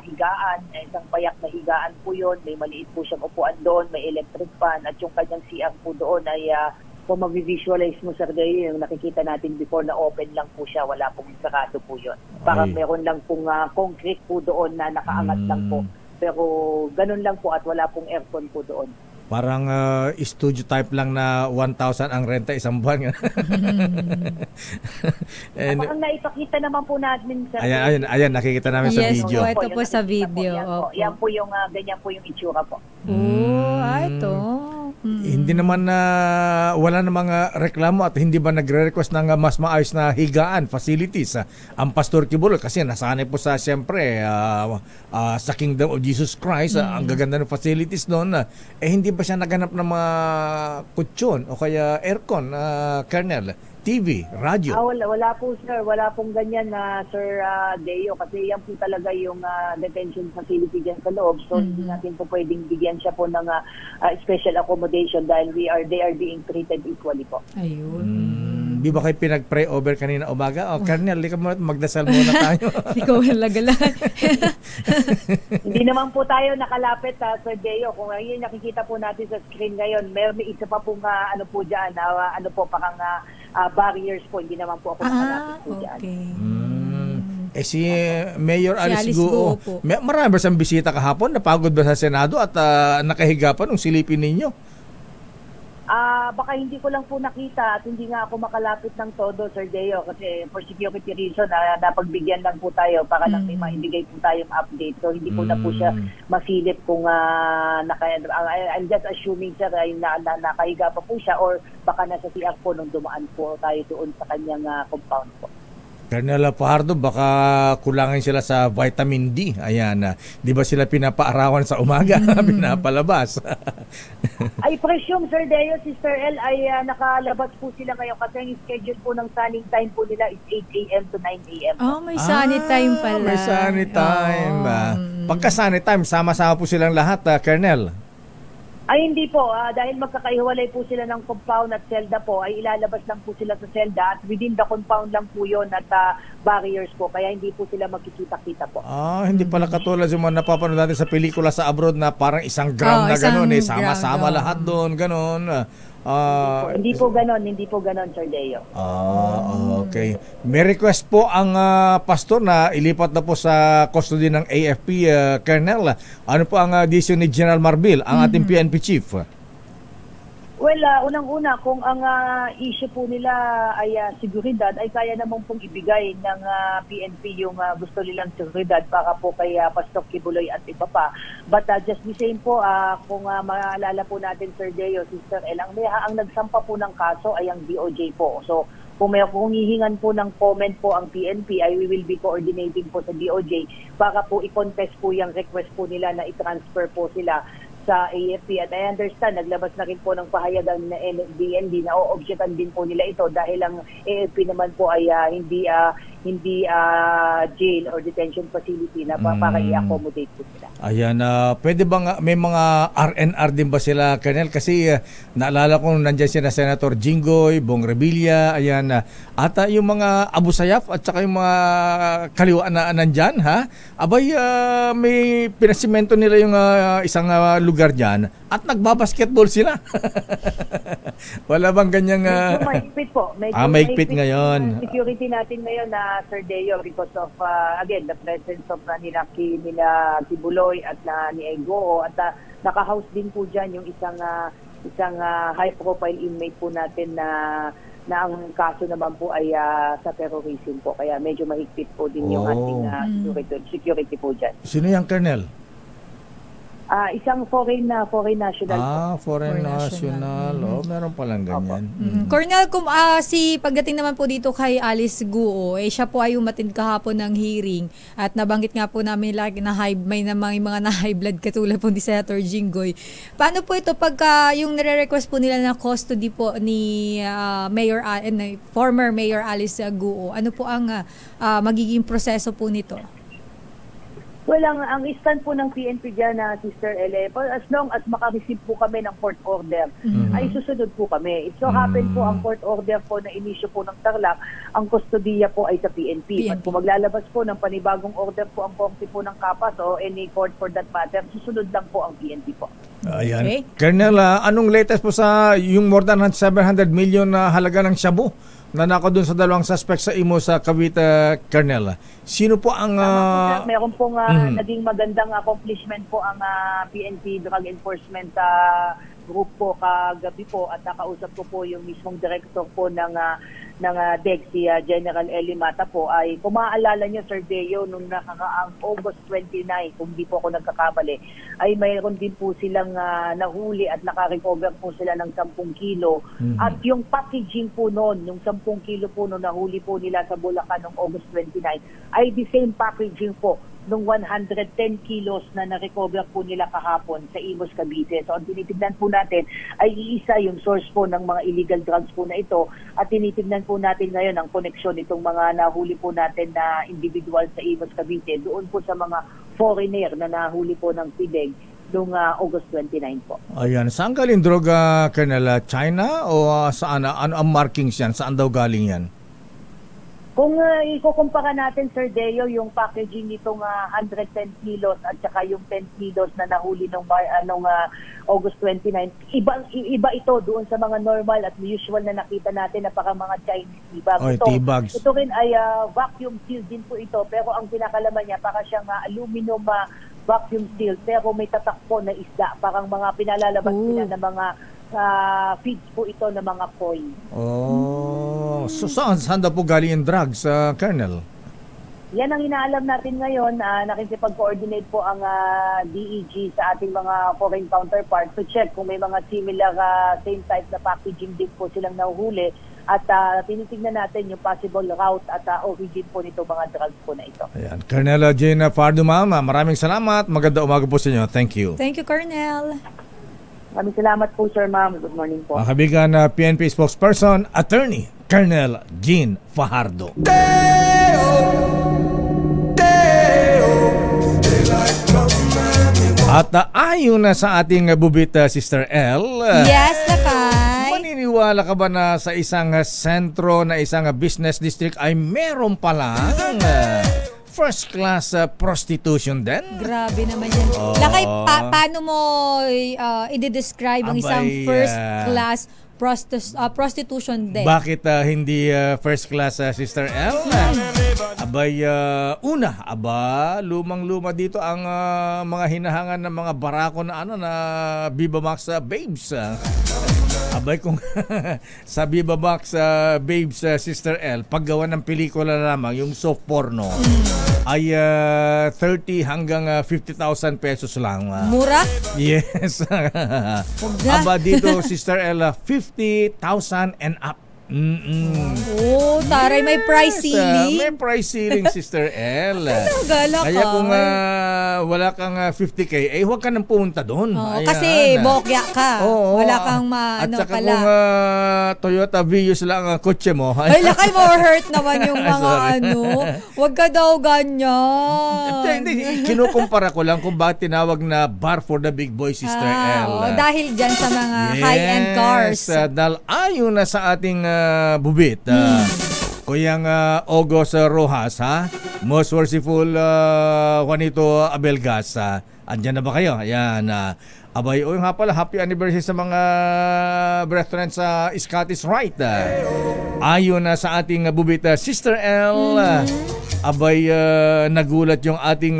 higaan. Isang payak na higaan po yun. May maliit po siyang upuan doon. May electric fan. At yung kanyang CR po doon ay kung mag-visualize mo, Sir Deo, yung nakikita natin before na open lang po siya, wala pong sarado po yun. Parang meron lang pong concrete po doon na nakaangat lang po. Pero ganun lang po at wala pong aircon po doon. Parang studio type lang na 1,000 ang renta isang buwan. And, ang naipakita naman po natin sa ayan, nakikita namin sa video. Yes, ito po sa video. Yan po yung, ganyan po yung itsura po. Ito. Hindi naman wala namang reklamo at hindi ba nagre-request ng mas maayos na higaan, facilities ang Pastor Kibuloy kasi nasanay po sa siyempre sa Kingdom of Jesus Christ, ang gaganda ng facilities doon. Hindi ba siya naganap ng mga kutsyon o kaya aircon, Colonel? TV, radyo? Wala po sir, wala pong ganyan na Sir Deo kasi yan po talaga yung detention facility dyan sa loob. So hindi natin po pwedeng bigyan siya po ng special accommodation dahil they are being treated equally po. Ayun. Di ba kayo pinag-pray over kanina umaga? Colonel, di ka magdasal muna tayo. Ikaw ang lagalan. Hindi naman po tayo nakalapit Sir Deo. Kung ngayon nakikita po natin sa screen ngayon, may isa pa pong ano po dyan, parang barriers po, hindi naman po ako nakalapit po dyan. Si Mayor Alice Guo, marami ba siyang bisita kahapon? Napagod ba sa Senado at nakahiga pa nung silipin ninyo? Baka hindi ko lang po nakita at hindi nga ako makalapit ng todo, Sir Deo, kasi for security reason, napagbigyan lang po tayo para lang may maibigay po tayong update. So hindi po na po siya masilip kung I'm just assuming sir na nakahiga pa po siya or baka nasa CR po nung dumaan po tayo doon sa kanyang compound po. Colonel Fajardo, baka kulangan sila sa vitamin D. Ayan, di ba sila pinapaarawan sa umaga, pinapalabas? I presume, Sir Deo, Sister L, ay nakalabas po sila ngayon kasi ang schedule po ng sunning time po nila is 8 a.m. to 9 a.m. May sunny time pala. May sunny time. Pagka sunny time, sama-sama po silang lahat, Colonel. Ay hindi po, dahil magkakaiwalay po sila ng compound at selda po, ay ilalabas lang po sila sa selda at within the compound lang po yun at barriers po, kaya hindi po sila magkikita-kita po. Hindi pala katulad yung mga napapanood natin sa pelikula sa abroad na parang isang gram na gano'n, sama-sama lahat doon, gano'n. Hindi po ganon, Sir Deo. Okay. May request po ang pastor na ilipat na po sa custody ng AFP, Colonel. Ano po ang decision ni General Marbil, ang ating PNP chief? Well, unang-una, kung ang issue po nila ay seguridad, ay kaya naman pong ibigay ng PNP yung gusto nilang seguridad para po kay Pastor Kibuloy at iba pa. But just the same po, kung maalala po natin, Sir Deo, Sister El, ang nagsampa po ng kaso ay ang DOJ po. So, kung hihingan po ng comment po ang PNP, ay we will be coordinating po sa DOJ para po i-contest po yung request po nila na i-transfer po sila sa AFP. At I understand, naglabas na rin po ng pahayagan na DND na o-objectan din po nila ito dahil ang AFP naman po ay hindi jail or detention facility na para i-accommodate po sila. Ayan, pwede bang may mga RNR din ba sila, Colonel? Kasi naalala ko nandiyan sila Senator Jinggoy, Bong Revilla, ayan, at yung mga Abu Sayyaf at saka yung mga kaliwa na nandyan, abay, may pinasimento nila yung isang lugar dyan at nagbabasketball sila. Wala bang ganyang... mahigpit po. Mahigpit ngayon. Security natin ngayon na Sir Deo because of, again, the presence of nila Kibuloy at ni Ego at naka-house din po dyan yung isang high-profile inmate po natin na ang kaso naman po ay sa terrorism po. Kaya medyo mahigpit po din yung ating security po dyan. Sino yung Colonel? Isang foreign national. Foreign national. Meron palang ganyan. Colonel, pagdating naman po dito kay Alice Guo, siya po ay umatid kahapon ng hearing at nabanggit nga po namin lagi na may mga na-high blood katulad po ni Senator Jinggoy. Paano po ito pagka yung nire-request po nila na custody po ni former Mayor Alice Guo? Ano po ang magiging proseso po nito? Well, ang stand po ng PNP dyan na Sister Ele, as long as makareceive po kami ng court order, ay susunod po kami. It so happen po ang court order po na inisyo po ng Tarlac, ang kustodiya po ay sa PNP. At kung maglalabas po ng panibagong order po ang korte po ng Kapas o any court for that matter, susunod lang po ang PNP po. Ayan. Okay. Colonel, anong latest po sa yung more than 700 million na halaga ng shabu na nako dun sa dalawang suspect sa Imo sa Cavite, Colonel? Sino po ang... meron pong naging magandang accomplishment po ang PNP Drug Enforcement group po kagabi po at nakausap ko po yung mismong director po ng DEG, si General Eli Mata po, ay kung maaalala niyo, Sir Deo, nung nakakaang August 29, kung di po ako nagkakamali, ay mayroon din po silang nahuli at nakarecover po sila ng 10 kilo. At yung packaging po noon, yung 10 kilo po noon nahuli po nila sa Bulacan noong August 29, ay the same packaging po nung 110 kilos na na-recover po nila kahapon sa Imus, Cavite. So ang tinitignan po natin ay iisa yung source po ng mga illegal drugs po na ito, at tinitignan po natin ngayon ang koneksyon itong mga nahuli po natin na individual sa Imus, Cavite doon po sa mga foreigner na nahuli po ng PIDEG noong August 29 po. Ayan, saan galing droga, Colonel? China o saan? Ano ang markings yan? Saan daw galing yan? Kung ikukumpara natin, Sir Deo, yung packaging nitong 110 kilos at saka yung 10 kilos na nahuli nung August 29, iba ito doon sa mga normal at usual na nakita natin na parang mga Chinese T-bags. Ito rin ay vacuum sealed din po ito, pero ang pinakalaman niya para siyang aluminum vacuum sealed, pero may tatak po na isda, parang mga pinalalabas nila na mga feeds po ito ng mga koi. Oh, so saan daw po galing yung drugs, Colonel? Yan ang inaalam natin ngayon. Nakikipag-coordinate po ang DEG sa ating mga foreign counterparts to check kung may mga similar same type na packaging din po silang nahuhuli, at tinitignan natin yung possible route at origin po nito mga drugs po na ito. Ayan. Colonel Jane Fajardo, ma'am, maraming salamat. Maganda umaga po sa inyo. Thank you. Thank you, Colonel. Maraming salamat po, Sir, ma'am. Good morning po. Mga kabigan na PNP spokesperson, Attorney Colonel Jean Fajardo. At ayon na sa ating bubit, Sister L. Yes, Lakay. Maniniwala ka ba na sa isang sentro na isang business district ay meron palang first class prostitution din? Grabe naman yan. Lakay, paano mo i-describe ang isang first class prostitution din? Bakit hindi first class, Sister L? Abay, lumang-luma dito ang mga hinahangan ng mga barako na na Viva Max babes. Abay, kung sa Viva Max babes, Sister L, paggawa ng pelikula lamang, yung soft porno, ay 30 hanggang 50,000 pesos lang. Mura? Yes. Aba dito, Sister L, 50,000 and up. Oh, taray, may price ceiling. May price ceiling, Sister L. Kaya kung wala kang 50K, huwag ka nang pumunta doon. Kasi bokya ka. Wala kang At saka kung Toyota Vios lang ang kotse mo. Ay, lakay mo hurt naman yung mga Huwag ka daw ganyan. Hindi, kinukumpara ko lang kung bakit tinawag na bar for the big boy, Sister L. Dahil dyan sa mga high-end cars. Dahil ayon na sa ating bubit, Kuyang August Rojas, most worshipful Juanito Abelgas, andyan na ba kayo? Ayan, abay, nga pala, happy anniversary sa mga brethren sa Scottish Rite. Ayon na sa ating bubit, Sister L, abay, nagulat yung ating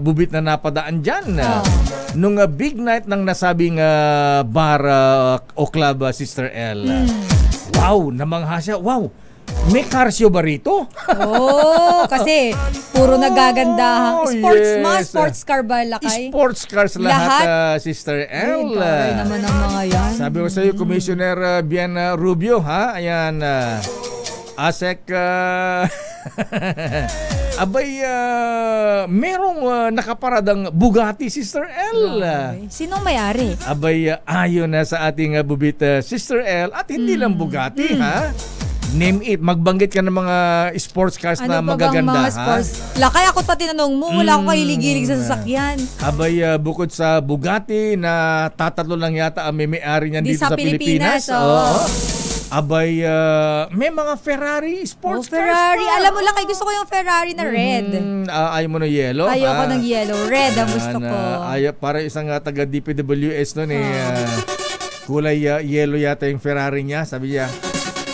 bubit na napadaan dyan. Nung big night ng nasabing bar o club, Sister L. Wow, namangha siya. Wow, may car show ba rito? Kasi puro nagagandahang sports car ba, Lakay? Sports cars lahat, Sister L. Naman ang mga yan. Sabi ko sa iyo, Commissioner Bien Rubio, Ayan, ASEC, abay, merong nakaparadang Bugatti, Sister L. Sinong may-ari? Abay, ayon na sa ating bubit, Sister L, at hindi lang Bugatti, Name it, magbanggit ka ng mga sports cars na magaganda. Mga sports? Lakay, ako pa tinanong mo, wala akong kahilig-hilig sa sasakyan. Abay, bukod sa Bugatti na tatatlo lang yata ang may-ari niyan dito sa Pilipinas. Abay, may mga Ferrari sports cars. Ferrari. Alam mo lang, gusto ko yung Ferrari na red. Ayaw mo ng yellow? Ayoko ng yellow. Red ang gusto ko. Para isang taga DPWS nun kulay yellow yata yung Ferrari niya. Sabi niya,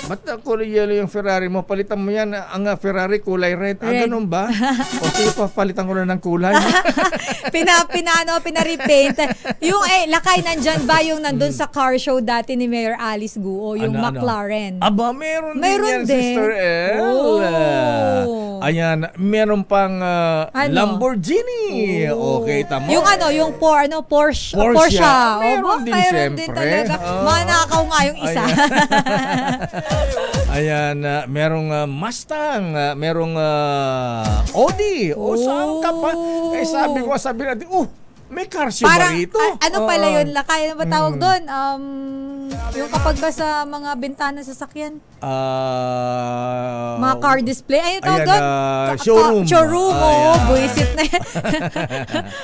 ba't kulay yellow yung Ferrari mo? Palitan mo yan. Ang Ferrari kulay red. Ganun ba? O sige pa, palitan ko na ng kulay. Pina-repaint. Yung lakay, nandyan ba yung nandun sa car show dati ni Mayor Alice Guo, yung McLaren? Aba, meron din yan, Sister El. Ayan, meron pang Lamborghini. Okay, tama. Yung Porsche. Meron din talaga. Manakaw nga yung isa. Ayan, merong Mustang, merong Audi. Saan ka pa? Sabi natin, may car show ba rito? Ano pala yun, lakay? Ano ba tawag doon? Yung kapag ba sa mga bintana sa sasakyan? Mga car display. Ayun tawag doon? Showroom. Buisit na yan.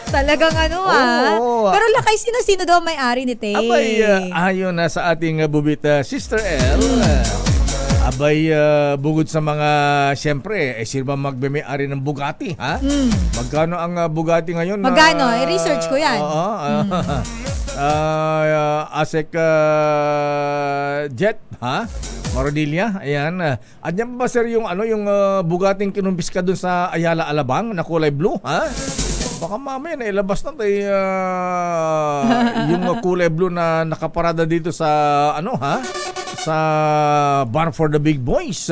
Talagang Pero lakay, sino-sino daw may-ari ni Tay? Abay, ayon na sa ating bubita Sister L. Abay, bugod sa mga, siyempre, sino ba magme-ari ng Bugatti, ha? Magkano ang Bugatti ngayon? Magkano? I-research ko yan. Asek Jet, ha? Marodilla, ayan. Andiyan ba sir yung Bugatting kinumpis ka dun sa Ayala Alabang na kulay blue, ha? Baka mamaya na ilabas na yung kulay blue na nakaparada dito sa sa Bar for the Big Boys.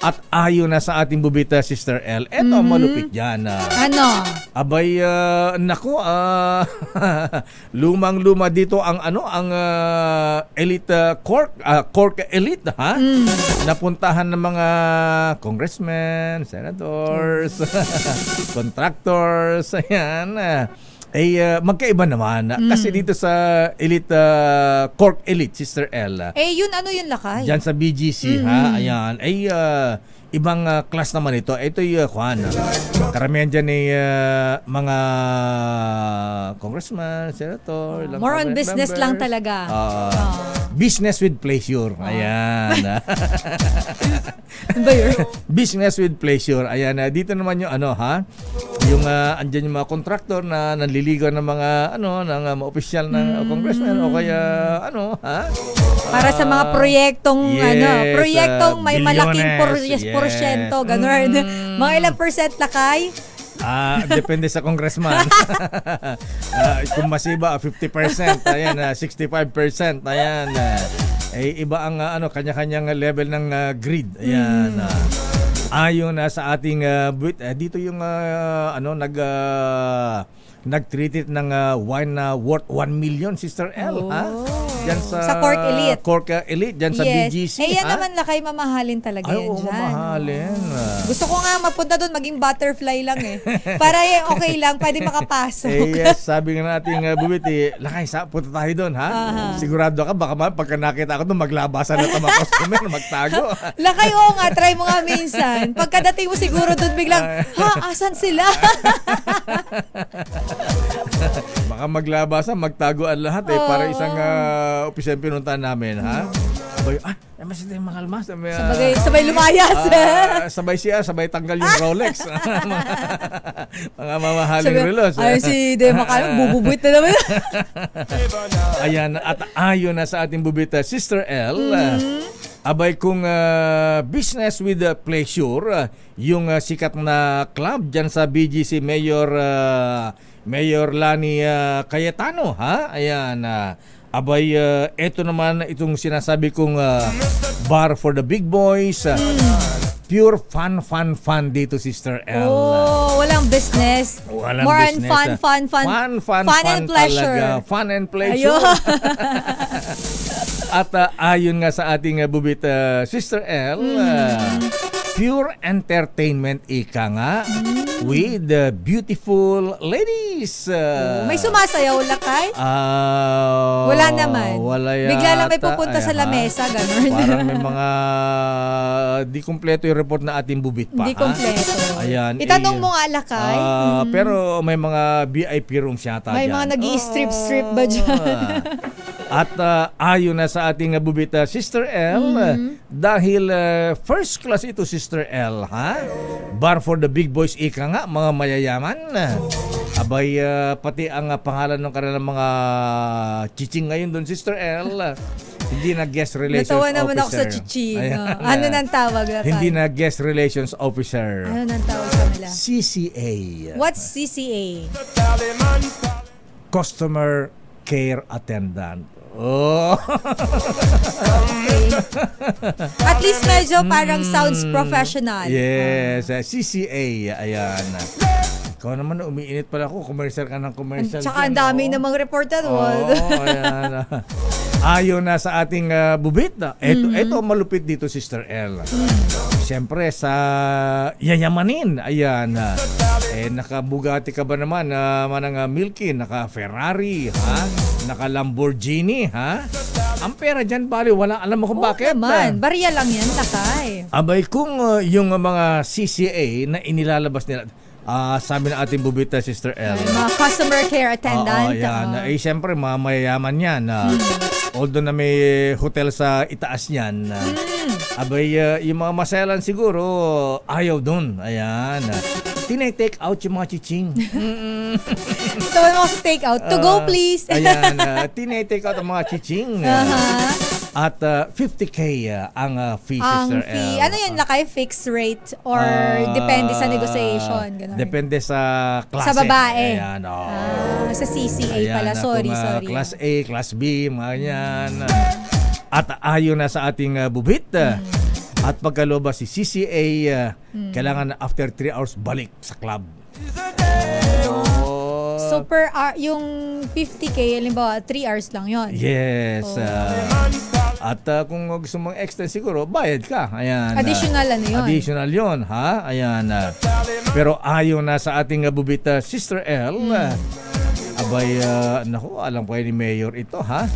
At ayon na sa ating bubita Sister L. Eto malupit yan. Abay, lumang-luma dito ang Elite Cork Elite, ha? Napuntahan ng mga congressmen, senators, contractors, ayan. Magkaiba naman. Kasi dito sa Elite Cork Elite, Sister L. Yun lakay? Diyan sa BGC, ha? Ayan. Ibang class naman ito. Ito yung karamihan dyan mga congressman, senator. More on business members lang talaga. Business with pleasure. Ayan. Business with pleasure. Ayan. Dito naman yung yung andyan yung mga contractor na nanliligaw ng mga ng mga opisyal ng congressman o kaya para sa mga proyektong proyektong may malaking porsyento, ganun. Mga ilang percent lakay? Depende sa congressman. Kung masiba, 50%. Ayan, 65%. Ayan. Iba ang kanya-kanyang level ng grid. Ayan. Ayon sa ating dito yung nag-treat it ng wine na worth 1 million, Sister L, ha? Diyan sa Cork Elite. Cork Elite, diyan sa BGC. Yan naman lakay, mamahalin talaga yan dyan. Mamahalin. Gusto ko nga mapunta doon, maging butterfly lang Para okay lang, pwede makapasok. Yes, sabi nga natin, Bubiti, lakay, punta tayo doon, ha? Sigurado ka, baka pagka nakita ako doon, maglabasan na mga customer, magtago. Lakay, nga, try mo nga minsan. Pagkadating mo siguro doon, biglang, asan sila? Baka maglabasan, magtagoan lahat para isang opisyan pinuntahan namin, ha? Sabay, si Tay makalma. Sabay lumayas. Sabay siya, sabay tanggal yung Rolex. Mga mamahaling relos. Si Tay makalma, bububuit na naman. Ayan, at ayon na sa ating bubita, Sister L, abay kung business with pleasure, yung sikat na club dyan sa BGC Mayor Lani Cayetano, ha? Ayan, abay, eto naman itong sinasabi kong bar for the big boys. Pure fun dito, Sister L. Walang business. More on fun and pleasure. Talaga. Fun and pleasure. At ayon nga sa ating bubita Sister L, pure entertainment ika nga with beautiful ladies. May sumasayaw lakay? Wala naman. Wala yata. Bigla lang may pupunta sa lamesa, gano'n. Parang may mga di kompleto yung report na ating bubit pa. Di kompleto. Ayan. Itanong mo nga lakay. Pero may mga VIP rooms yata may dyan. May mga nag-i-strip ba dyan? At ayon na sa ating bubita Sister L, dahil first class ito, Sister L, ha? Bar for the big boys ika nga, mga mayayaman. Abay, pati ang pangalan ng kanilang mga chiching ngayon doon, Sister L, Hindi na guest relations Natawa officer. naman ako sa chiching. Ano nang tawag na? Hindi na guest relations officer. Ano nang tawag sa nila? CCA. What's CCA? Customer Care Attendant. Oh. Okay. At least medyo parang sounds professional. Yes, CCA. Ayan. Ikaw naman, umiinit pala ako. Commercial ka ng commercial. Tsaka ang dami namang reporter. Ayan. Ayon na sa ating bubit. Ito malupit dito, Sister L. Siyempre, sa yayamanin. Ayan. Naka-Bugatti ka ba naman? Manang Milky, naka-Ferrari, ha? Naka-Lamborghini, ha? Ang pera dyan, bali, wala. Alam mo kung bakit? Naman. Barya lang yan, takay. Abay, kung yung mga CCA na inilalabas nila, sabi ng ating bubita, Sister L. Mga customer care attendant. Yan. Siyempre, mayayaman yan. Although na may hotel sa itaas niyan. Abay, yung mga masayalan siguro, ayaw dun. Ayan. Tinay-take out yung mga chiching. Tawag mo sa take out. To go, please. Ayan. Tinay-take out ang mga chiching. At 50K ang fee, Sister fee. L. Ano yun, lakay fixed rate or depende sa negotiation? Ganun. Depende sa klase. Sa babae. Ayan, sa CCA ayan, pala. Sorry. Class A, Class B, mga yan. At ayon na sa ating bubit. At pagkaloob si CCA, kailangan after 3 hours balik sa club. So per hour, yung 50K, halimbawa 3 hours lang yon. Yes. At kung gusto mong extend siguro, bayad ka. Ayan. Additional ano yun? Additional yun, ha? Ayan. Pero ayon na sa ating bubita, Sister L, abay, naku, alam ko ni Mayor ito, ha?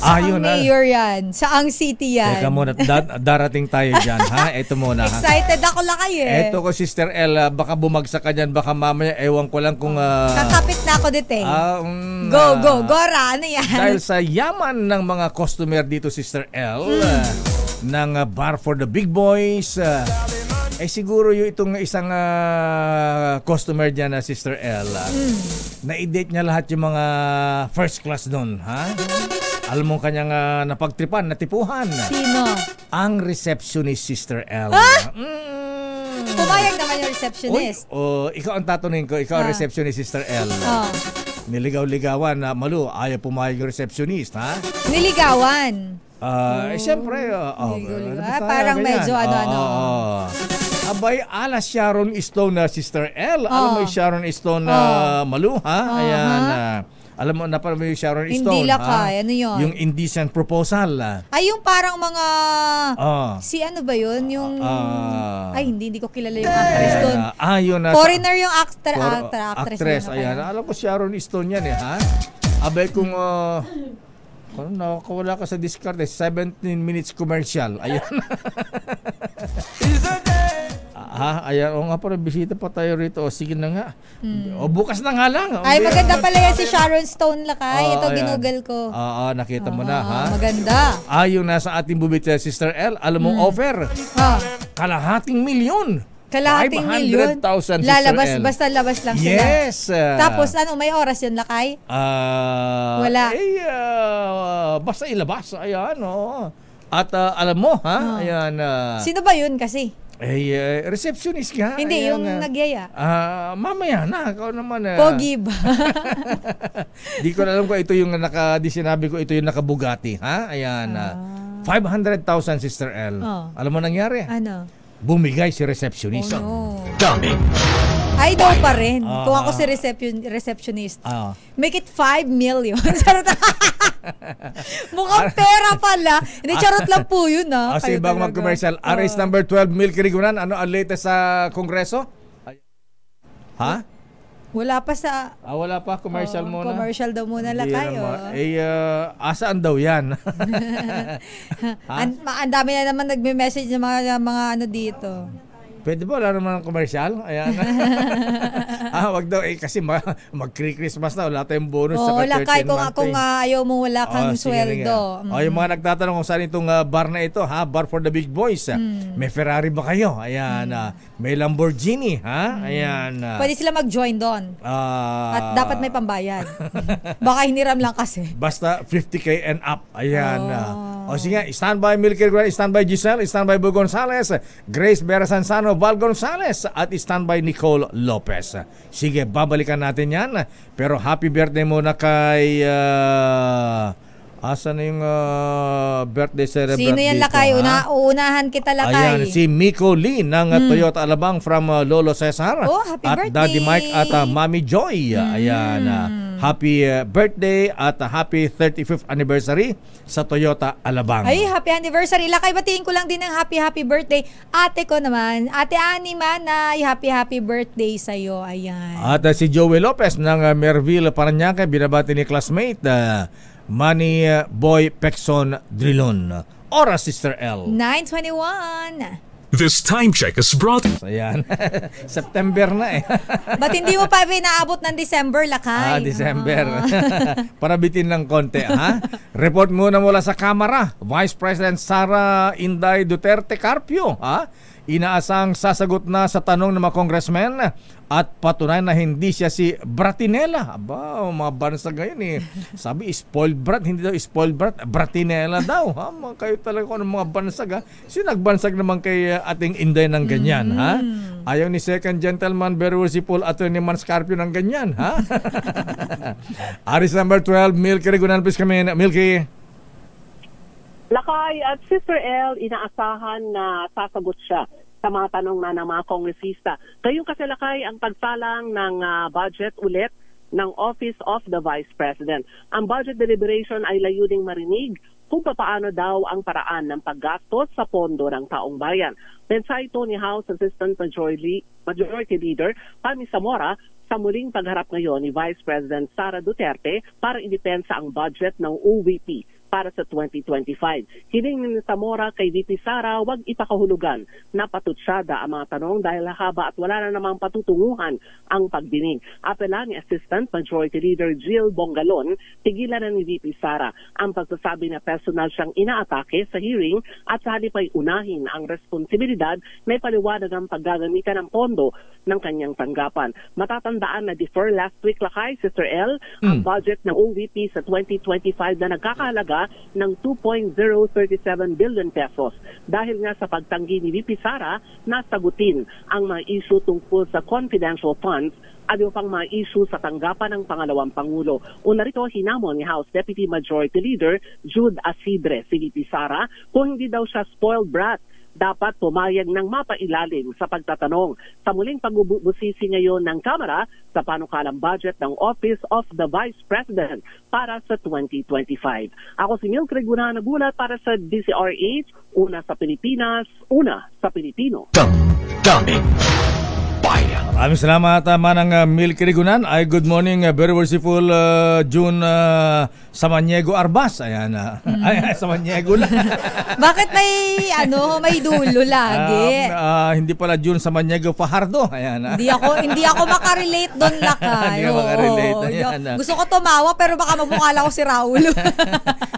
Saang Mayor yan? Saang city yan? Teka muna, darating tayo dyan, ha? Ito muna, ha? Excited ako lakay eh. Ito ko, Sister L, baka bumagsak ka dyan, baka mamaya, ewan ko lang kung... Kakapit na ako dito eh. Go, Gora, ano yan? Dahil sa yaman ng mga customer dito, Sister L, ng bar for the big boys, siguro yung itong isang customer dyan na Sister L, na-date niya lahat yung mga first class doon, ha? Alam mo kanyang napagtripan, natipuhan. Sino? Ang receptionist, Sister L. Pumayag naman yung receptionist. Ikaw ang tatanungin ko, ikaw ang receptionist, Sister L. Niligaw-ligawan na Malu, ayaw pumayag yung receptionist, ha? Niligawan? Siyempre, parang medyo ano-ano. Abay, ala Sharon Stone na Sister L. Alam mo yung Sharon Stone na Malu, ha? Ayan. Alam mo, napala mo yung Sharon Stone. Hindi lakay. Ano yun? Yung indecent proposal. Ay, yung parang mga... Si ano ba yun? Yung... ay, hindi ko kilala yung actress doon. Foreigner yung actress. Ayan. Alam ko Sharon Stone yan, ha? Abay, kung... nakakawala ka sa discard 17 minutes commercial. Ayan. Ayan. O nga pala, bisita pa tayo rito. Sige na nga. O bukas na nga lang. Ay, maganda pala yan si Sharon Stone lakay. Ito, ginugol ko. Nakita mo na, ha? Maganda. Ayon na sa ating bubit, Sister L, alam mong offer. Kalahating milyon. Kalahating milyon? 500,000, Sister Lalabas, L. basta labas lang sila. Yes. Tapos ano, may oras yun, lakay? Wala. Basta ilabas. Ayan, At alam mo, ha? Ayan. Sino ba yun kasi? Receptionist ka. Hindi, ayan, yung nagyaya. Mamaya na. Ikaw naman. Pogi ba? Di ko alam ko ito yung di sinabi ko ito yung naka-Bugatti, ha? Ayan. 500,000, Sister L. Alam mo nangyari? Ano? Bumigay si receptionist. Dami. Ay, daw pa rin. Kung ako si receptionist. Make it 5 million. Mukhang pera pala. Hindi, charot lang po yun, ha? Kasi bago mag-commercial, RS number 12, Milky Rigunan, ano ang latest sa Kongreso? Ha? Wala pa sa... wala pa. Commercial muna. Commercial daw muna lakay. Asaan daw yan? Ang dami na naman nagme-message ng mga ano dito. Pwede ba? Wala naman ang commercial? Ayan. Wag daw. Kasi mag-Christmas na. Wala tayong bonus sa 13 lakay. month. Kung ayaw mong wala kang sweldo. Yung mga nagtatanong kung saan itong bar na ito, ha? Bar for the big boys. May Ferrari ba kayo? Ayan. May Lamborghini, ha? Ayan. Pwede sila mag-join doon. At dapat may pambayad. Baka hiniram lang kasi. Basta 50K and up. Ayan. O sige, standby Milky Way, standby Giselle, standby Bo Gonzales, Grace Vera Sansano, Val Gonzales, at standby Nicole Lopez. Sige, babalikan natin yan. Pero happy birthday muna kay... asa na yung birthday celebrant Sino yan, dito? Lakay? Uunahan kita, Lakay. Ayan, si Miko Lee ng Toyota Alabang from Lolo Cesar. Oh, happy at birthday. Daddy Mike at Mami Joy. Ayan, happy birthday at happy 35th anniversary sa Toyota Alabang. Ay, happy anniversary. Lakay, batiin ko lang din ng happy birthday. Ate ko naman, Ate Annie man, ay happy birthday sa'yo. Ayan. At si Joey Lopez ng Merville, Parañaque, binabati ni classmate Manny Boy Pexon Drilon. Oras, Sister L. 9:21. This time check is brought... Ayan. September na eh. Ba't hindi mo pa inaabot ng December, Lakay? December. Para bitin ng konti, ha? Report muna mula sa Kamara. Vice President Sara Inday Duterte Carpio, ha? Inaasang sasagot na sa tanong ng mga congressmen at patunay na hindi siya si Bratinela. Aba, mga bansa ngayon eh. Sabi, spoiled brat. Hindi daw spoiled brat. Bratinela daw. Ha? Kayo talaga kung mga bansag, ha? Sino nagbansag naman kay ating Inday ng ganyan, ha? Ayaw ni second gentleman, very worshipful Attorney Man Scarpio ng ganyan, ha? Aris number 12, Milky Regunan, please come in. Milky. Lakay at Sister L, inaasahan na sasagot siya sa mga tanong na ng mga kongresista. Ngayong kasi, Lakay, ang pagsalang ng budget ulit ng Office of the Vice President. Ang budget deliberation ay layuning marinig kung paano daw ang paraan ng paggastos sa pondo ng taong bayan. Mensahe ito ni House Assistant Majority Leader Pami Zamora sa muling pagharap ngayon ni Vice President Sara Duterte para idepensa ang budget ng OVP para sa 2025. Hiling ni Zamora kay VP Sara huwag ipakahulugan na patutsyada ang mga tanong dahil haba at wala na namang patutunguhan ang pagdinig. Apela ni Assistant Majority Leader Jill Bongalon, tigilan na ni VP Sara ang pagsasabi na personal siyang inaatake sa hearing at sa halip ay unahin ang responsibilidad na ipaliwanag ang paggagamitan ng pondo ng kanyang tanggapan. Matatandaan na defer last week, Lakay, Sister L, ang budget ng OVP sa 2025 na nagkakahalaga ng 2.037 billion pesos dahil nga sa pagtanggi ni VP Sara na sagutin ang mga issue tungkol sa confidential funds at yung pang mga issue sa tanggapan ng pangalawang Pangulo. Una rito, hinamon ni House Deputy Majority Leader Jude Asidre si VP Sara kung hindi daw siya spoiled brat, dapat pumayag ng mapailalim sa pagtatanong sa muling pagbubusisi ngayon ng Kamara sa panukalang budget ng Office of the Vice President para sa 2025. Ako si Milky Regunan, nagulat para sa DCRH, una sa Pilipinas, una sa Pilipino. Damdamin Bayan. Maraming salamat, Manang Milky Regunan. Ay, good morning, very worshipful June Samaniego Arbas. Ayan, ay, Samaniego lang. Bakit may dulo lagi? Hindi pala June Samaniego Fajardo. Ayan. Hindi ako makarelate doon, Lakay. Hindi ka makarelate. Ayan. Gusto ko tumawa pero baka mabukala ko si Raul.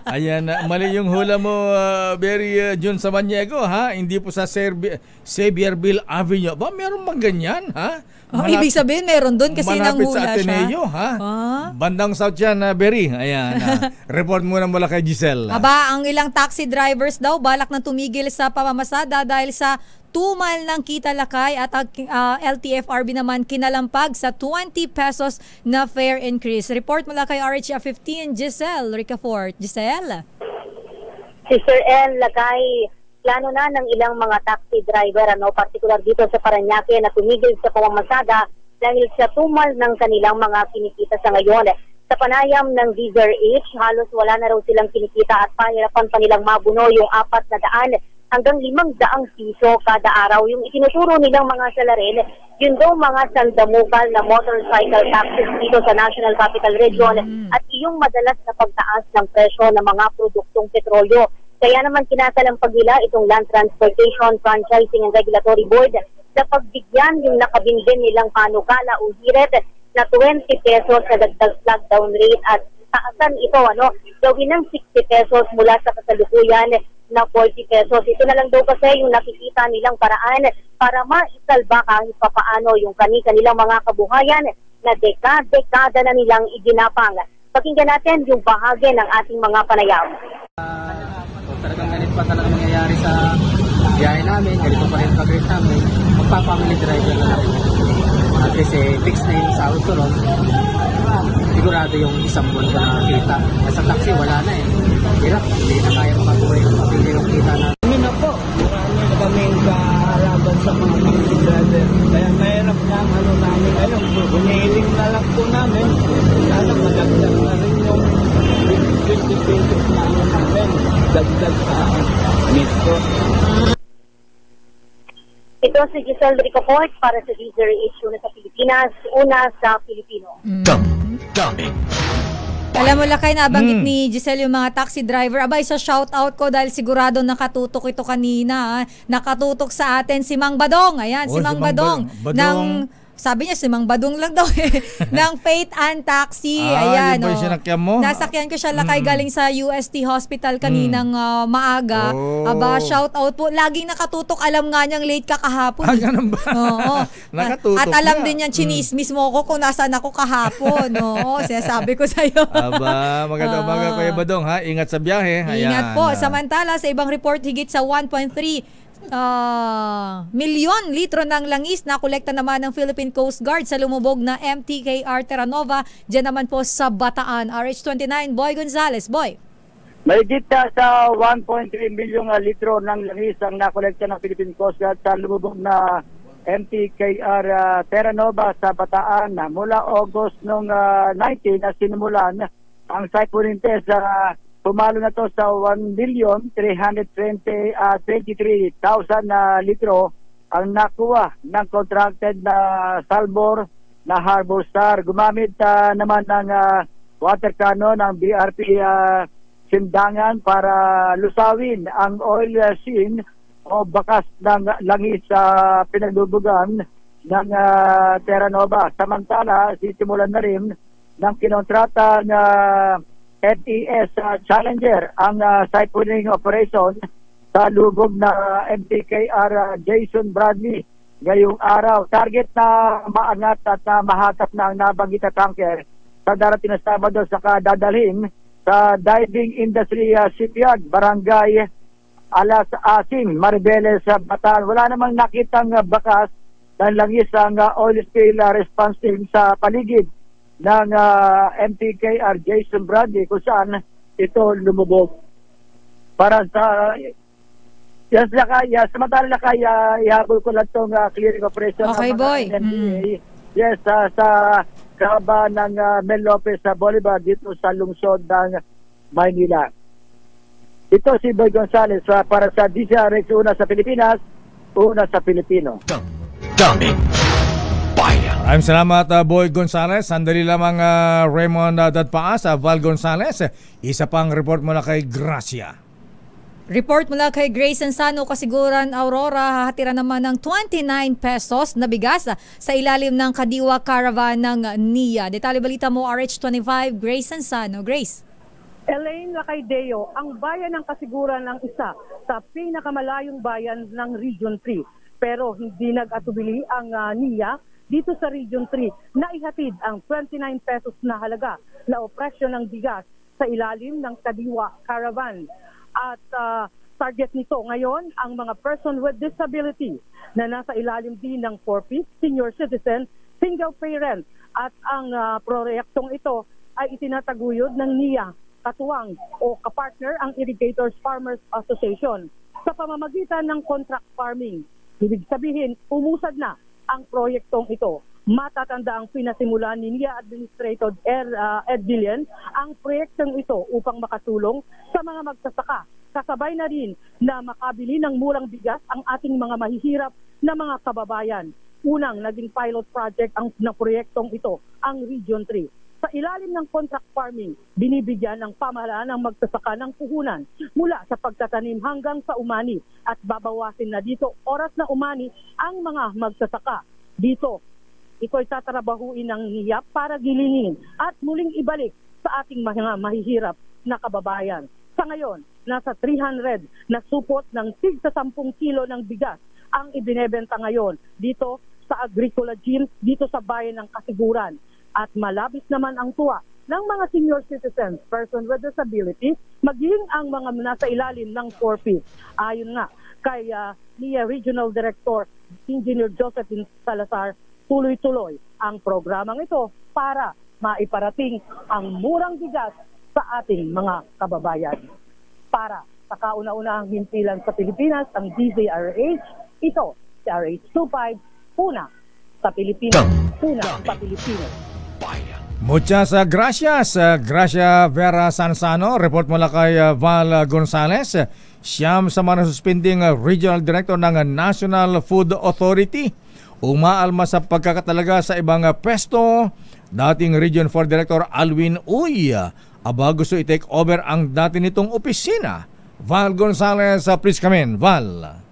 Ayan, mali yung hula mo, very June Samaniego, ha? Hindi po sa Xavierville Avenue. Ba, meron bang ganyan, ha? Ibig sabihin meron doon kasi nang malapit hula sa Ateneo, siya. Ha? Bandang South yan, Berry. Ayan. Report muna mula kay Giselle. Aba, ang ilang taxi drivers daw balak na tumigil sa pamamasada dahil sa tumal ng kita, Lakay, at LTFRB naman kinalampag sa 20 pesos na fare increase. Report mula kay RHA 15, Giselle Ricafort. Giselle? Sister L, Lakay, plano na ng ilang mga taxi driver, particular dito sa Parañaque, na tumigil sa pamamasada dahil sa tumal ng kanilang mga kinikita sa ngayon. Sa panayam ng DZRH, halos wala na raw silang kinikita at pahirapan pa nilang mabuno yung 400 hanggang 500 piso kada araw. Yung itinuturo nilang mga salarin, yun daw mga sandamukal na motorcycle taxis dito sa National Capital Region at yung madalas na pagtaas ng presyo ng mga produktong petrolyo. Kaya naman kinasalampag nila itong Land Transportation, Franchising and Regulatory Board na pagbigyan yung nakabinbin nilang panukala o hirit na 20 pesos na dagdag lockdown rate at taasan ito, gawin ng 60 pesos mula sa kasalukuyan na 40 pesos. Ito na lang daw kasi yung nakikita nilang paraan para maisalba kahit papaano yung kanilang mga kabuhayan na dekada na nilang iginapang. Pakinggan natin yung bahagi ng ating mga panayam. talagang ganito pa talaga mangyayari sa biyahe namin, ganito pa rin pag-rate namin, magpa-family driver na lang. At least fix na yung sahod ko ron. Sigurado yung isang buwan ko nakakita. Sa taxi wala na eh. Hirap, hindi na kaya makakuha yung pamilya yung kita na. Kami na po, marami na kaming kaalaban sa mga family driver. Kaya mahirap na ang ano namin ngayon. Hinihiling na lang po namin. Sana madagdag na rin yung 50 pesos namin. Dagdag sa metro. Ito si Giselle Ricoport para sa D0H Una sa Pilipinas, Una sa Pilipino. Daming. Alam mo, Lakay, nabanggit ni Giselle yung mga taxi driver. Abay, sa shoutout ko dahil sigurado nakatutok ito kanina. Nakatutok sa atin si Mang Badong. Ayan, si Mang Badong. Sabi niya, si Mang Badong lang daw ng Faith and Taxi. Ayan, yung sinakyan mo? Nasakyan ko siya, Lakay, galing sa UST Hospital kaninang maaga. Aba, shout out po. Laging nakatutok. Alam nga niyang late ka kahapon. Ganun ba? Oo. Nakatutok at alam din niyan, chinismis mo ko kung nasaan ako kahapon. Oo, sinasabi ko sa'yo. Aba, magandang umaga, Kuya Badong, ha? Ingat sa biyahe. Ayan. Ingat po. Samantala, sa ibang report, higit sa 1.3 milyon litro ng langis na kolekta naman ng Philippine Coast Guard sa lumubog na MTKR Terra Nova, dyan naman po sa Bataan. RH29, Boy Gonzales. Boy. Mahigit sa 1.3 milyong litro ng langis ang nakolekta ng Philippine Coast Guard sa lumubog na MTKR Terra Nova sa Bataan mula August noong 19 na sinimulan ang siphoning test. Pumalo na to sa 1,323,000 litro ang nakuha ng contracted na Salbor na Harbor Star. Gumamit naman ng water cannon ng BRP Sindangan para lusawin ang oil seam o bakas ng langis sa pinaglubugan ng Terra Nova. Samantala, sisimulan na rin ng kinontrata na FES Challenger ang siphoning operation sa lubog na MTKR Jason Bradley ngayong araw. Target na maangat at mahatap na ang nabanggit na tanker sa darating na Sabado sa dadalhin sa Diving Industry Shipyard, Barangay Alas Asim, Maribeles, Bataan. Wala namang nakitang bakas ng langis ang oil spill response team sa paligid ng MTKR Jason Bradley kung saan ito lumubog. Para sa samantala kaya ihabol ko lang itong clearing operation. Okay, Boy. Yes, sa kahaba ng Mel Lopez sa Bolivar dito sa lungsod ng Maynila. Ito si Boy Gonzales para sa DCRX, Una sa Pilipinas, Una sa Pilipino. Daming. Maraming salamat, Boy Gonzales. Sandali lamang, Raymond Dadpaas, Val Gonzales. Isa pang report mula kay Gracia. Report mula kay Grace Ansano, Kasiguran Aurora, hahatiran naman ng 29 pesos na bigas sa ilalim ng Kadiwa Caravan ng NIA. Detalye balita mo, RH25, Grace Ansano. Grace. Elaine Lacaideo, ang bayan ng Kasiguran ang isa sa pinakamalayong bayan ng Region 3. Pero hindi nag-atubili ang NIA dito sa Region 3 na ihatid ang 29 pesos na halaga na opresyon ng bigas sa ilalim ng Kadiwa Caravan. At target nito ngayon ang mga person with disability na nasa ilalim din ng 4P, senior citizen, single parent. At ang proyektong ito ay itinataguyod ng NIA, katuwang o kapartner ang Irrigators Farmers Association sa pamamagitan ng contract farming. Ibig sabihin, umusad na ang proyektong ito. Matatanda ang pinasimulan ni NIA Administrator Ed Villen ang proyektong ito upang makatulong sa mga magsasaka. Kasabay na rin na makabili ng murang bigas ang ating mga mahihirap na mga kababayan. Unang naging pilot project ng proyektong ito, ang Region 3. Sa ilalim ng contract farming, binibigyan ng pamahalaan ng magsasaka ng puhunan mula sa pagtatanim hanggang sa umani at babawasin na dito oras na umani ang mga magsasaka. Dito, ito'y tatrabahuin ng NIA para gilingin at muling ibalik sa ating mga mahihirap na kababayan. Sa ngayon, nasa 300 na supot ng tig sa 10 kilo ng bigas ang ibinebenta ngayon dito sa Agricola Gym, dito sa bayan ng Kasiguran. At malabis naman ang tuwa ng mga senior citizens, person with disabilities, maging ang mga nasa ilalim ng 4P. Ayon nga kay NIA Regional Director Engineer Josephine Salazar, tuloy-tuloy ang programang ito para maiparating ang murang bigas sa ating mga kababayan. Para sa kauna-unahang himpilan sa Pilipinas, ang DZRH, ito si RH25, una sa Pilipinas, una sa Pilipinas. Muchas gracias, Gracia Vera Sansano. Report mula kay Val Gonzales, siyam sa mga nasuspending Regional Director ng National Food Authority. Umaalma sa pagkakatalaga sa ibang pwesto. Dating Region 4 Director Alwin Uy, aba gusto i-take over ang dati nitong opisina. Val Gonzales, please come in. Val.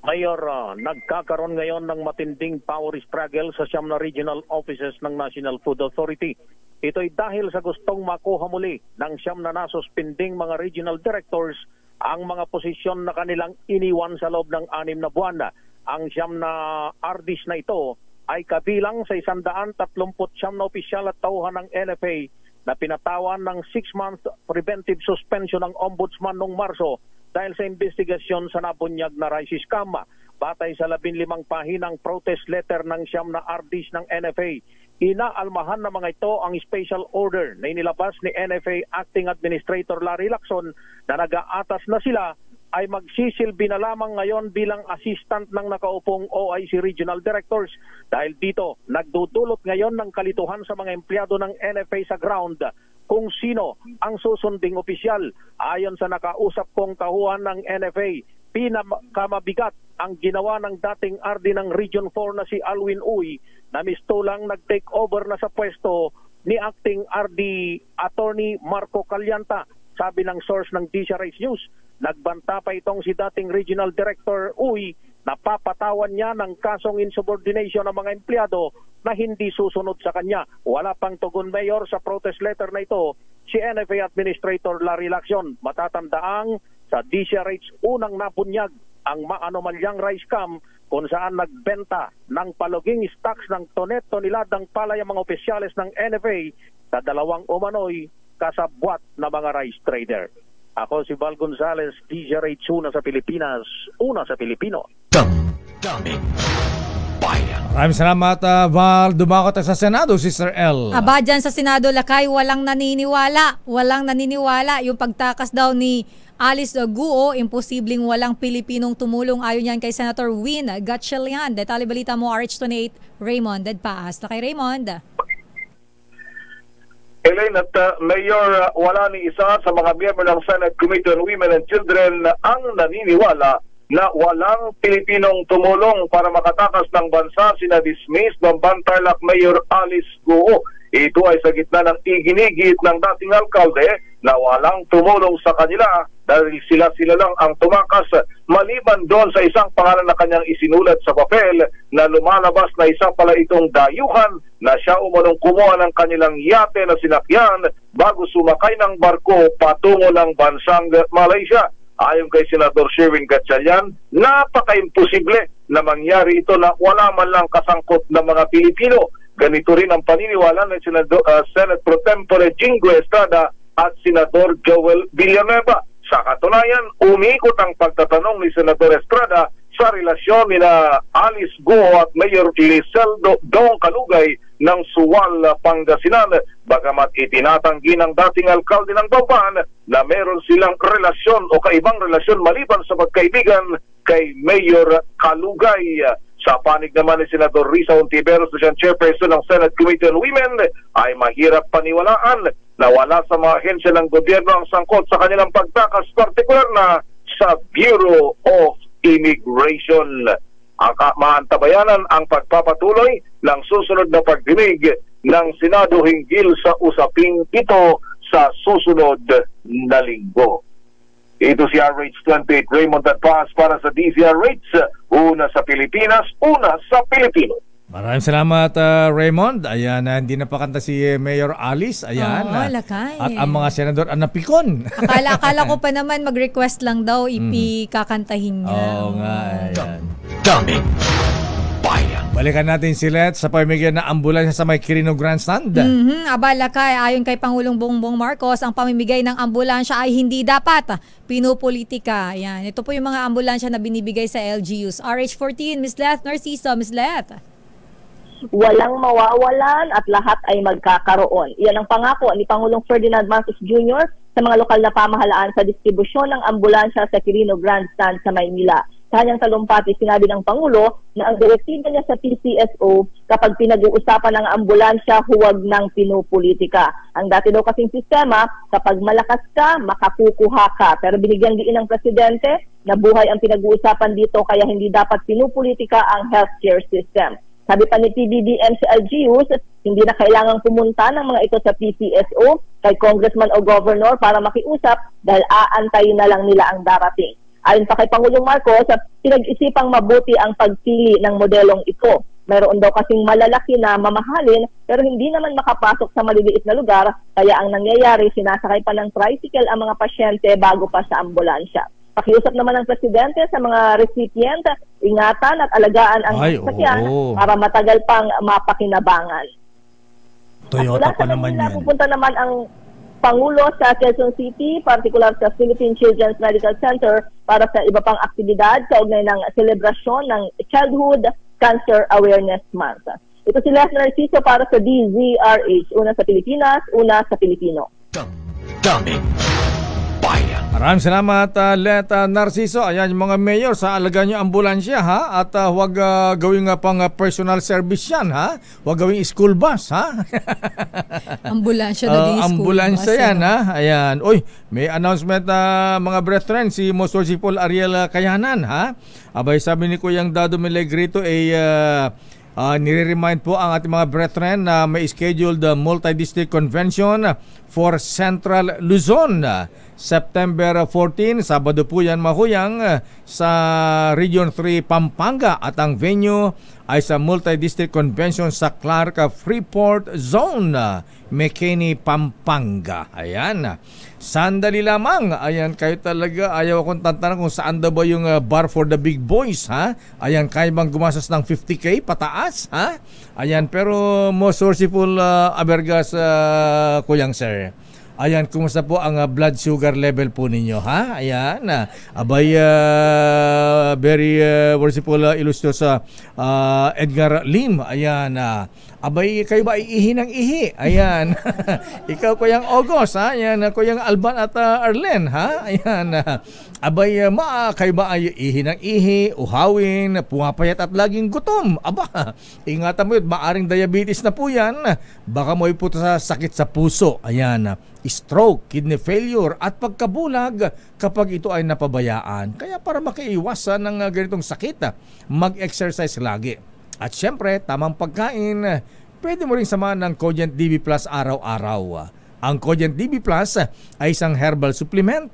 Mayor, nagkakaroon ngayon ng matinding power struggle sa siyam na regional offices ng National Food Authority. Ito'y dahil sa gustong makuha muli ng siyam na nasuspending mga regional directors ang mga posisyon na kanilang iniwan sa loob ng 6 na buwan. Ang siyam na RDs na ito ay kabilang sa 139 na opisyal at tauhan ng NFA na pinatawan ng 6-month preventive suspension ng Ombudsman noong Marso dahil sa investigasyon sa nabunyag na rice scam. Batay sa 15 pahinang protest letter ng siyam na RDs ng NFA, inaalmahan na mga ito ang special order na inilabas ni NFA Acting Administrator Larry Lacson na nag-aatas na sila ay magsisilbi na lamang ngayon bilang assistant ng nakaupong OIC Regional Directors. Dahil dito, nagdudulot ngayon ng kalituhan sa mga empleyado ng NFA sa ground kung sino ang susunding opisyal. Ayon sa nakausap kong tauhan ng NFA, pinakamabigat ang ginawa ng dating RD ng Region 4 na si Alwin Uy na mistulang nag-take over na sa pwesto ni Acting RD Attorney Marco Calianta. Sabi ng source ng DZRH News, nagbanta pa itong si dating Regional Director Uy na papatawan niya ng kasong insubordination ng mga empleyado na hindi susunod sa kanya. Wala pang tugon, Mayor, sa protest letter na ito si NFA Administrator Larry Lacson. Matatandaang sa DZRH unang nabunyag ang maanomalyang rice scam kung saan nagbenta ng paluging stocks ng tonet-toneladang palay ang mga opisyales ng NFA sa 2 umano'y kasabwat na mga rice trader. Ako si Val Gonzales, DZRH, una sa Pilipinas, una sa Pilipino. Maraming salamat, Val. Dumakot sa Senado, Sister L. Aba, dyan sa Senado, Lakay, walang naniniwala. Walang naniniwala. Yung pagtakas daw ni Alice Guo, imposibleng walang Pilipinong tumulong. Ayon yan kay Senator Win Gatchalian. Detalye balita mo, RH28, Raymond Dedpaas. Lakay, Raymond. Elaine at Mayor, wala ni isa sa mga miyembro ng Senate Committee on Women and Children ang naniniwala na walang Pilipinong tumulong para makatakas ng bansa sina dismissed Bamban Tarlac Mayor Alice Guo. Ito ay sa gitna ng iginigit ng dating alkalde na walang tumulong sa kanila dahil sila lang ang tumakas, maliban doon sa isang pangalan na kanyang isinulat sa papel na lumalabas na isa pala itong dayuhan na siya umunong kumuha ng kanilang yate na sinakyan bago sumakay ng barko patungo ng bansang Malaysia. Ayon kay Senador Sherwin Gatchalian, napaka-imposible na mangyari ito na wala man lang kasangkot ng mga Pilipino. Ganito rin ang paniniwala ng Senate Pro Tempore Jinggo Estrada at Senador Joel Villanueva. Sa katunayan, umikot ang pagtatanong ni Senador Estrada sa relasyon ni Alice Guo at Mayor Liseldo Dong Kalugay ng Suwal, Pangasinan. Bagamat itinatanggi ng dating alkalde ng Bamban na meron silang relasyon o kaibang relasyon maliban sa pagkaibigan kay Mayor Kalugay. Sa panig naman ni Senador Risa Ontiveros na siyang chairperson ng Senate Committee on Women, ay mahirap paniwalaan na wala sa mga ahensya ng gobyerno ang sangkot sa kanilang pagtakas, partikular na sa Bureau of Immigration. Maantabayanan ang pagpapatuloy ng susunod na pagdinig ng Senado hinggil sa usaping ito sa susunod na linggo. Ito si RH28 Raymond Dedpaas para sa DZRH, una sa Pilipinas, una sa Pilipino. Maraming salamat, Raymond. Ayan, hindi na pakanta si Mayor Alice. Ayan. Oo, Lakay. At ang mga senador ang napikon. Akala ko pa naman mag-request lang daw ipikakantahin niya. Oo nga, ayan. Daming Bayan. Balikan natin si Let sa pamimigay na ambulansya sa may Quirino Grandstand. Abala kay, ayon kay Pangulong Bongbong Marcos, ang pamimigay ng ambulansya ay hindi dapat pinupolitika. Yan. Ito po yung mga ambulansya na binibigay sa LGUs. RH14, Ms. Leth Narciso. Ms. Leth. Walang mawawalan at lahat ay magkakaroon. Iyan ang pangako ni Pangulong Ferdinand Marcos Jr. sa mga lokal na pamahalaan sa distribusyon ng ambulansya sa Quirino Grandstand sa Maynila. Sa kanyang talumpati, sinabi ng Pangulo na ang direktiba niya sa PCSO kapag pinag-uusapan ng ambulansya, huwag ng pinupolitika. Ang dati daw kasing sistema, kapag malakas ka, makakukuha ka. Pero binigyang diin ng Presidente na buhay ang pinag-uusapan dito kaya hindi dapat pinupolitika ang healthcare system. Sabi pa ni PBBM sa LGUs, hindi na kailangang pumunta ng mga ito sa PCSO kay congressman o governor para makiusap dahil aantayin na lang nila ang darating. Ayon pa kay Pangulong Marcos, pinag-isipang mabuti ang pagpili ng modelong ito. Mayroon daw kasing malalaki na mamahalin pero hindi naman makapasok sa maliliit na lugar kaya ang nangyayari sinasakay pa ng tricycle ang mga pasyente bago pa sa ambulansya. Pakiusap naman ng Presidente sa mga recipient, ingatan at alagaan ang sasakyan para matagal pang mapakinabangan. Toyota pa naman yan. Pupunta naman ang Pangulo sa Quezon City, partikular sa Philippine Children's Medical Center para sa iba pang aktibidad sa ugnay ng selebrasyon ng Childhood Cancer Awareness Month. Ito si Leth Narciso para sa DZRH. Una sa Pilipinas, una sa Pilipino. Daming bayan. Maraming salamat, Let Narciso. Ayan yung mga mayor sa alaga nyo ambulansya, ha? At huwag gawing pang personal service yan, ha? Huwag gawing school bus, ha? Ambulansya na din school ambulansya bus. Yan, ha? Ayan. Uy, may announcement mga brethren, si Mosor Paul Ariel Kayanan, ha? Abay, sabi ni Kuyang Dado Melegrito, nire-remind po ang ating mga brethren na may scheduled multi-district convention for Central Luzon. September 14, Sabado po yan mahuyang sa Region 3 Pampanga at ang venue ay sa multi-district convention sa Clark Freeport Zone, McKinney, Pampanga. Ayan. Sandali lamang. Ayan, kayo talaga. Ayaw akong tantanan kung saan daw ba yung bar for the big boys, ha? Ayan, kaya bang gumastos ng 50K pataas, ha? Ayan, pero most sourceful Abergas, Kuyang Sir. Ayan, kumusta po ang blood sugar level po ninyo, ha? Ayan, abay, very worshipful illustrious Edgar Lim. Ayan, abay, kayo ba iihi ng ihi? Ayan, ikaw Kuyang August, ha? Ayan, Kuyang Alban at Arlen, ha? Ayan, abay, kayo ba ay ihi ng ihi, uhawin, pumapayat at laging gutom? Aba, ingatan mo yun, maaring diabetes na po yan. Baka mo iputo sa sakit sa puso. Ayan, stroke, kidney failure at pagkabulag kapag ito ay napabayaan. Kaya para makiiwasan ng ganitong sakit, mag-exercise lagi. At syempre, tamang pagkain, pwede mo rin samahan ng Cogent DB Plus araw-araw. Ang Cogent DB Plus ay isang herbal supplement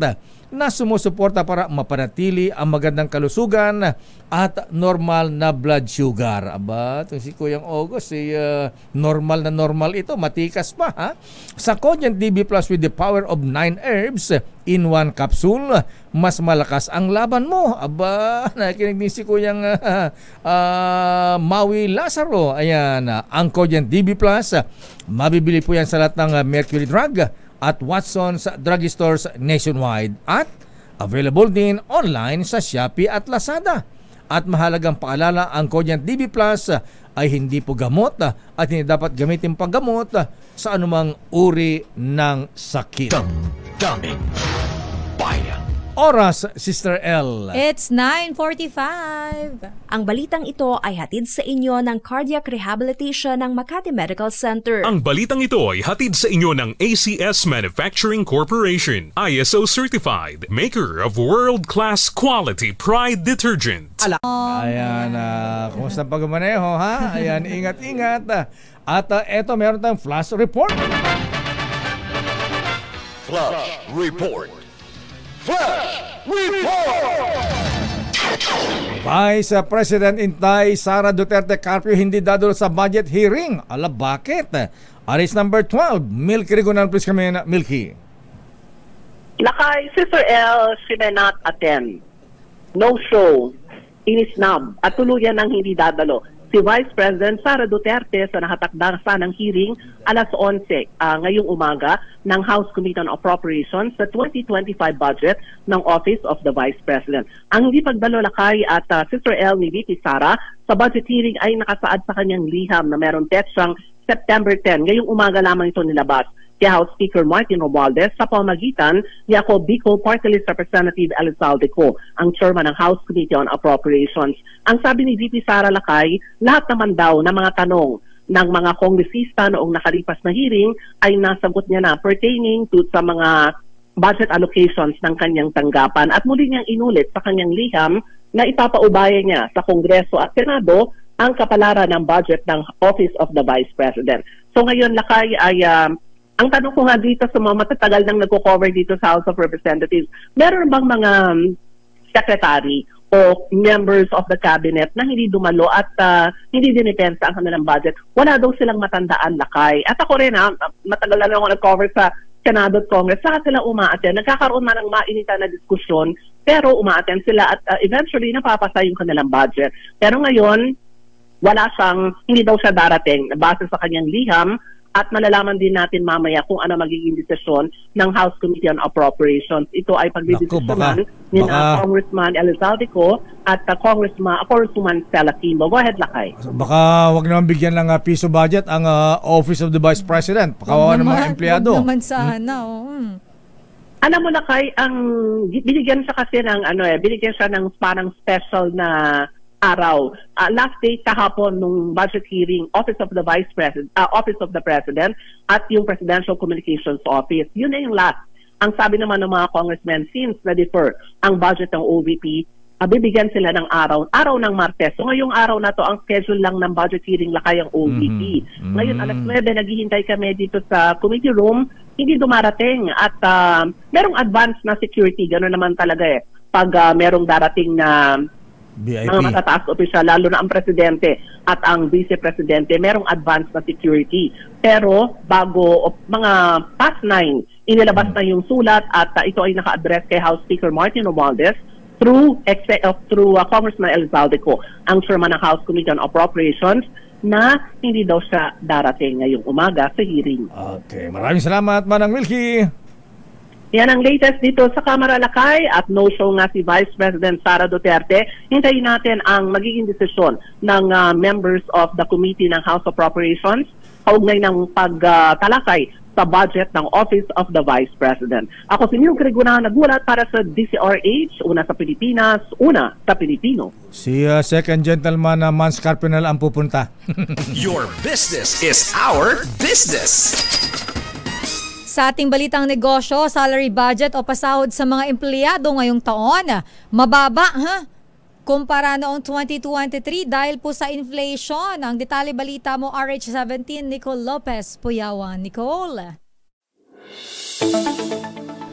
na sumusuporta para mapanatili ang magandang kalusugan at normal na blood sugar. Aba, itong si Kuyang August, normal na normal ito, matikas pa, ha? Sa Cogent DB Plus with the power of 9 herbs in 1 capsule, mas malakas ang laban mo. Aba, nakikinig din si Kuyang Maui Lazaro. Ayan, ang Cogent DB Plus, mabibili po yan sa lahat ng Mercury Drug at Watson's drugstores nationwide at available din online sa Shopee at Lazada. At mahalagang paalala, ang Cogent DB Plus ay hindi po gamot at hindi dapat gamitin panggamot sa anumang uri ng sakit. Daming bayan. Oras, Sister L. It's 9:45. Ang balitang ito ay hatid sa inyo ng Cardiac Rehabilitation ng Makati Medical Center. Ang balitang ito ay hatid sa inyo ng ACS Manufacturing Corporation, ISO certified, maker of world-class quality Pride detergent. Ayan, kumusta pagmaneho, ha? Ayan, ingat-ingat. At eto, meron tayong flash report. Flash report. Flash report! Vice President Inday Sara Duterte Carpio hindi dadalo sa budget hearing. Ala, bakit? Aris number 12, Milky Rigonan, please kami na, Milky. Lakay, Sister L, she may not attend. No show. Inisnab. At tuluyan ng hindi dadalo. si Vice President Sara Duterte sa nakatakda ng hearing alas 11 ngayong umaga ng House Committee on Appropriations sa 2025 budget ng Office of the Vice President. Ang hindi pagdalo lakay at Sister L ni VP Sara sa budget hearing ay nakasaad sa kanyang liham na meron tetsang September 10. Ngayong umaga lamang ito nilabas kay House Speaker Martin Romualdez sa pamagitan ni ako Bicol Party List Representative Elizalde Co, ang chairman ng House Committee on Appropriations. Ang sabi ni VP Sara Lakay, lahat naman daw ng mga tanong ng mga kongresista noong nakalipas na hearing ay nasagot niya na pertaining to sa mga budget allocations ng kanyang tanggapan. At muli niyang inulit sa kanyang liham na ipapaubaya niya sa Kongreso at Senado ang kapalaran ng budget ng Office of the Vice President. So ngayon, Lakay, ay ang tanong ko nga dito sa mga matatagal nang nagko-cover dito sa House of Representatives, meron bang mga secretary o members of the cabinet na hindi dumalo at hindi dinipensa ang kanilang budget? Wala daw silang matandaan, Lakay. At ako rin, matagal na ako nag-cover sa Senado at Congress, saka sila umaaten. Nagkakaroon man ng mainitan na diskusyon, pero umaaten sila at eventually napapasa yung kanilang budget. Pero ngayon, hindi daw siya darating base sa kanyang liham. At malalaman din natin mamaya kung ano magiging desisyon ng House Committee on Appropriations. Ito ay pagdidesisyonan ni Congressman Elizalde Co at Congresswoman Stella Quimbo. Go ahead, Lakay. Baka wag naman bigyan ng piso budget ang Office of the Vice President. Pakawawa ng mga empleyado. Wag naman sana. Alam mo, Lakay, binigyan siya kasi ng binigyan siya ng parang special na araw. Last day kahapon nung budget hearing, Office of the President at yung Presidential Communications Office. Yun na yung last. Ang sabi naman ng mga congressmen, since na-defer ang budget ng OVP, bibigyan sila ng araw ng Martes. So ngayong araw na to, ang schedule lang ng budget hearing Lakay ang OVP. Ngayon, alas 9, naghihintay kami dito sa committee room, hindi dumarating at merong advance na security. Gano'n naman talaga pag merong darating na VIP. Mga matataas opisyal, lalo na ang presidente at ang vice-presidente, merong advance na security. Pero bago mga past 9, inilabas na yung sulat at ito ay naka-address kay House Speaker Martin Romualdez through Congressman Elizalde Co, ang chairman ng House Committee on Appropriations, na hindi daw siya darating ngayong umaga sa hearing. Okay, maraming salamat, Manang Milky. Yan ang latest dito sa Kamara, Lakay, at no-show nga si Vice President Sara Duterte. Hintayin natin ang magiging desisyon ng members of the Committee ng House of Appropriations kaugnay ng pagtalakay sa budget ng Office of the Vice President. Ako si Neil Gregorio, nagulat para sa DCRH, una sa Pilipinas, una sa Pilipino. Si Second Gentleman Mans Carpinal ang pupunta. Your business is our business. Sa ating balitang negosyo, salary budget o pasahod sa mga empleyado ngayong taon, mababa kumpara noong 2023 dahil po sa inflation. Ang detalye balita mo, RH17, Nicole Lopez Puyawan. Nicole.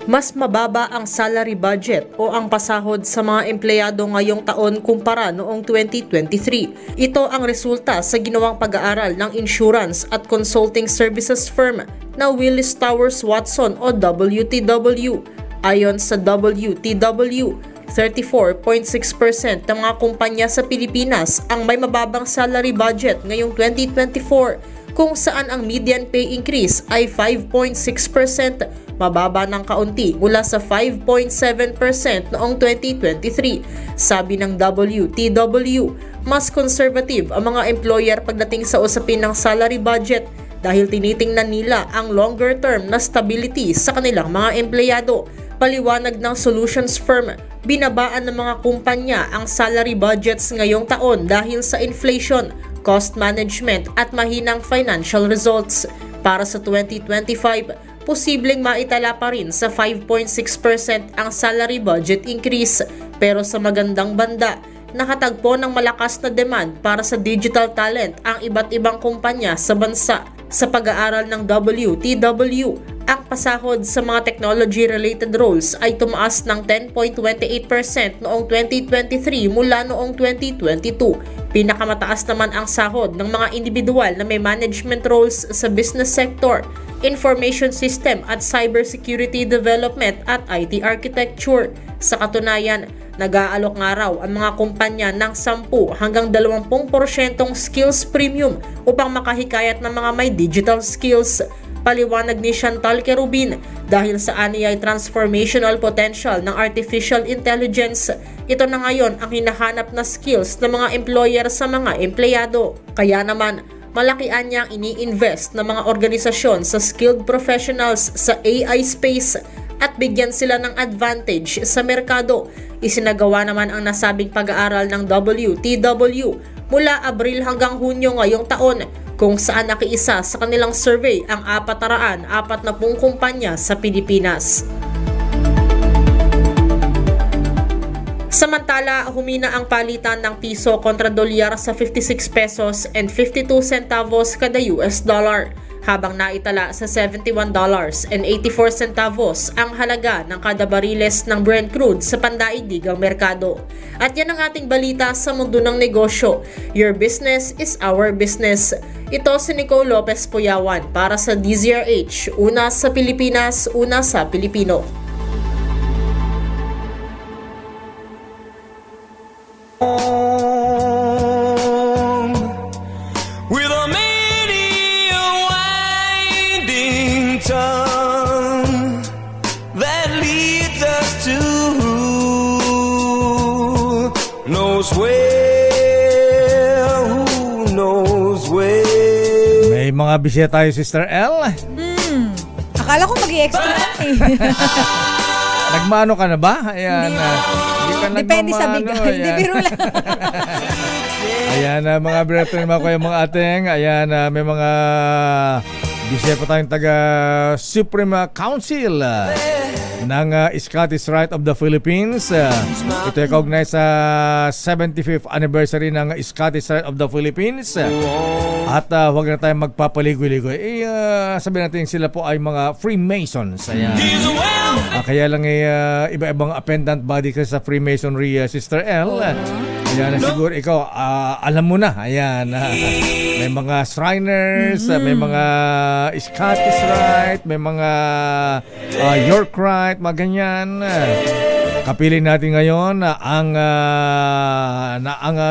Mas mababa ang salary budget o ang pasahod sa mga empleyado ngayong taon kumpara noong 2023. Ito ang resulta sa ginawang pag-aaral ng insurance at consulting services firm na Willis Towers Watson o WTW. Ayon sa WTW, 34.6% ng mga kumpanya sa Pilipinas ang may mababang salary budget ngayong 2024, kung saan ang median pay increase ay 5.6%, mababa ng kaunti mula sa 5.7% noong 2023. Sabi ng WTW, mas conservative ang mga employer pagdating sa usapin ng salary budget dahil tinitingnan nila ang longer term na stability sa kanilang mga empleyado. Paliwanag ng solutions firm, binabaan ng mga kumpanya ang salary budgets ngayong taon dahil sa inflation, cost management at mahinang financial results. Para sa 2025, posibleng maitala pa rin sa 5.6% ang salary budget increase. Pero sa magandang banda, nakatagpo ng malakas na demand para sa digital talent ang iba't ibang kumpanya sa bansa. Sa pag-aaral ng WTW, ang pasahod sa mga technology-related roles ay tumaas ng 10.28% noong 2023 mula noong 2022. Pinakamataas naman ang sahod ng mga individual na may management roles sa business sector, information system at cybersecurity development at IT architecture. Sa katunayan, nag-aalok nga raw ang mga kumpanya ng 10 hanggang 20% skills premium upang makahikayat ng mga may digital skills. Paliwanag ni Chantal Kerubin, dahil sa aniyay transformational potential ng artificial intelligence, ito na ngayon ang hinahanap na skills ng mga employer sa mga empleyado. Kaya naman, malaki niyang ini-invest ng mga organisasyon sa skilled professionals sa AI space at bigyan sila ng advantage sa merkado. Isinagawa naman ang nasabing pag-aaral ng WTW mula Abril hanggang Hunyo ngayong taon, kung saan nakiisa sa kanilang survey ang 440 kumpanya sa Pilipinas. Samantala, humina ang palitan ng piso kontra dolyar sa 56 pesos and 52 centavos kada US dollar, habang naitala sa $71.84 ang halaga ng kada bariles ng Brent crude sa pandaigdigang merkado. At yan ang ating balita sa mundo ng negosyo. Your business is our business. Ito si Nicole Lopez Puyawan para sa DZRH, una sa Pilipinas, una sa Pilipino. With a many winding tongue that leads us to who knows where, who knows where. May mga bisya tayo, Sister L. Akala ko mag-i-extra eh. Nagmano ka na ba? Ayan. Depende sa bigay. Hindi, biro lang. Ayan, mga brethren, mga ating. Ayan, may mga bisya pa tayong taga Supreme Council ng Scottish Rite of the Philippines. Ito ay kaugnay sa 75th anniversary ng Scottish Rite of the Philippines. At huwag na tayong magpapaligoy-ligoy. Sabihin natin sila po ay mga Freemasons. Ayan. Kaya lang iba-ibang appendant body kasi sa Freemasonry, Sister L. Ayan, siguro ikaw, alam mo na. Ayan, may mga Shriners, may mga Scottish Rite, may mga York Rite, mga ganyan. Kapiling natin ngayon ang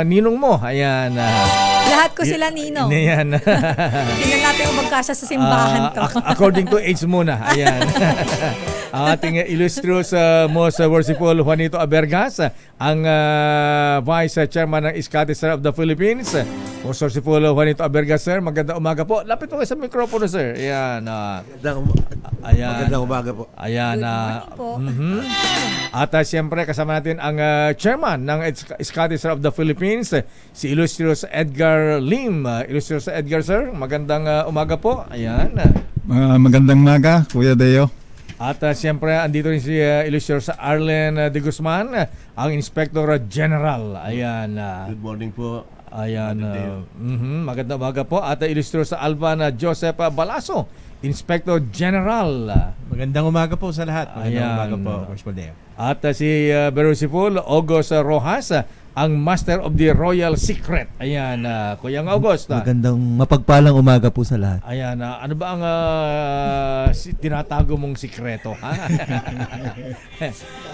ninong mo. Ayan. Lahat ko sila ninong. Ayan. Tingnan natin kung magkasya sa simbahan ko. According to age muna. Ayan. Ang ating illustrious most worshipful Juanito Abergas, ang Vice Chairman ng Scottish Rite of the Philippines. Most worshipful Juanito Abergas, sir. Magandang umaga po. Lapit po kayo sa mikropono, sir. Ayan. Magandang umaga po. Ayan. At siyempre kasama natin ang Chairman ng Scottish Rite of the Philippines, si illustrious Edgar Lim. Illustrious Edgar, sir. Magandang umaga po. Ayan. Magandang umaga, Kuya Deo. At siyempre, andito rin si illustrious Arlen de Guzman, ang Inspector General. Ayan. Good morning po. Ayan. Magandang umaga po. At illustrious Alvan Joseph Balaso, Inspector General. Magandang umaga po sa lahat. Magandang umaga po, Coach Deo. At si Berusiful August Rojas, ang Master of the Royal Secret. Ayan, Kuya August. Magandang mapagpalang umaga po sa lahat. Ayan, ano ba ang tinatago mong sikreto?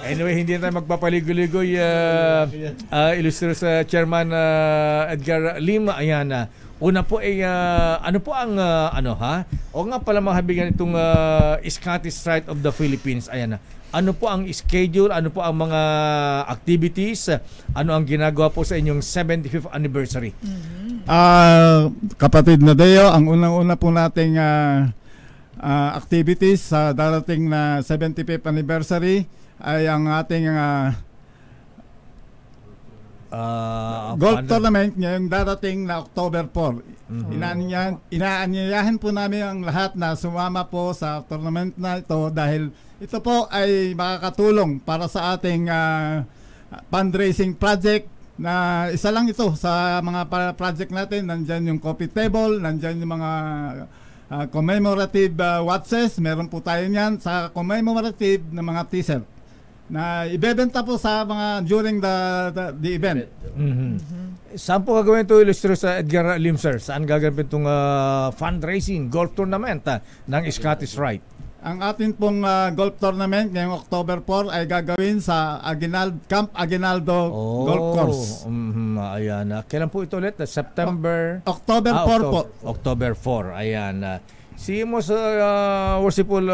Anyway, hindi na tayo magpapaligoy-ligoy. Illustrious Chairman Edgar Lim. Ayan, una po ay ano po ang o nga pala mahabigan itong Scottish Rite of the Philippines. Ayan, ano po ang schedule, ano po ang mga activities, ano ang ginagawa po sa inyong 75th anniversary? Kapatid na Deo, ang unang-una po nating activities sa darating na 75th anniversary ay ang ating golf tournament ngayong darating na October 4. Inaanyayahan po namin ang lahat na sumama po sa tournament na ito dahil ito po ay makakatulong para sa ating fundraising project na isa lang ito sa mga project natin. Nandyan yung coffee table, nandyan yung mga commemorative watches, meron po tayo niyan sa commemorative na mga t-shirt na ibebenta po sa mga during the event. Saan po gagawin ito, illustrious Edgar Lim, sir? Saan gagawin itong fundraising golf tournament ng Scottish Rite? Ang atin pong golf tournament ngayong October 4 ay gagawin sa Camp Aguinaldo Golf Course. Ayan. Kailan po ito ulit? September? October 4 po. October 4. Ayan. Si Most Worshipful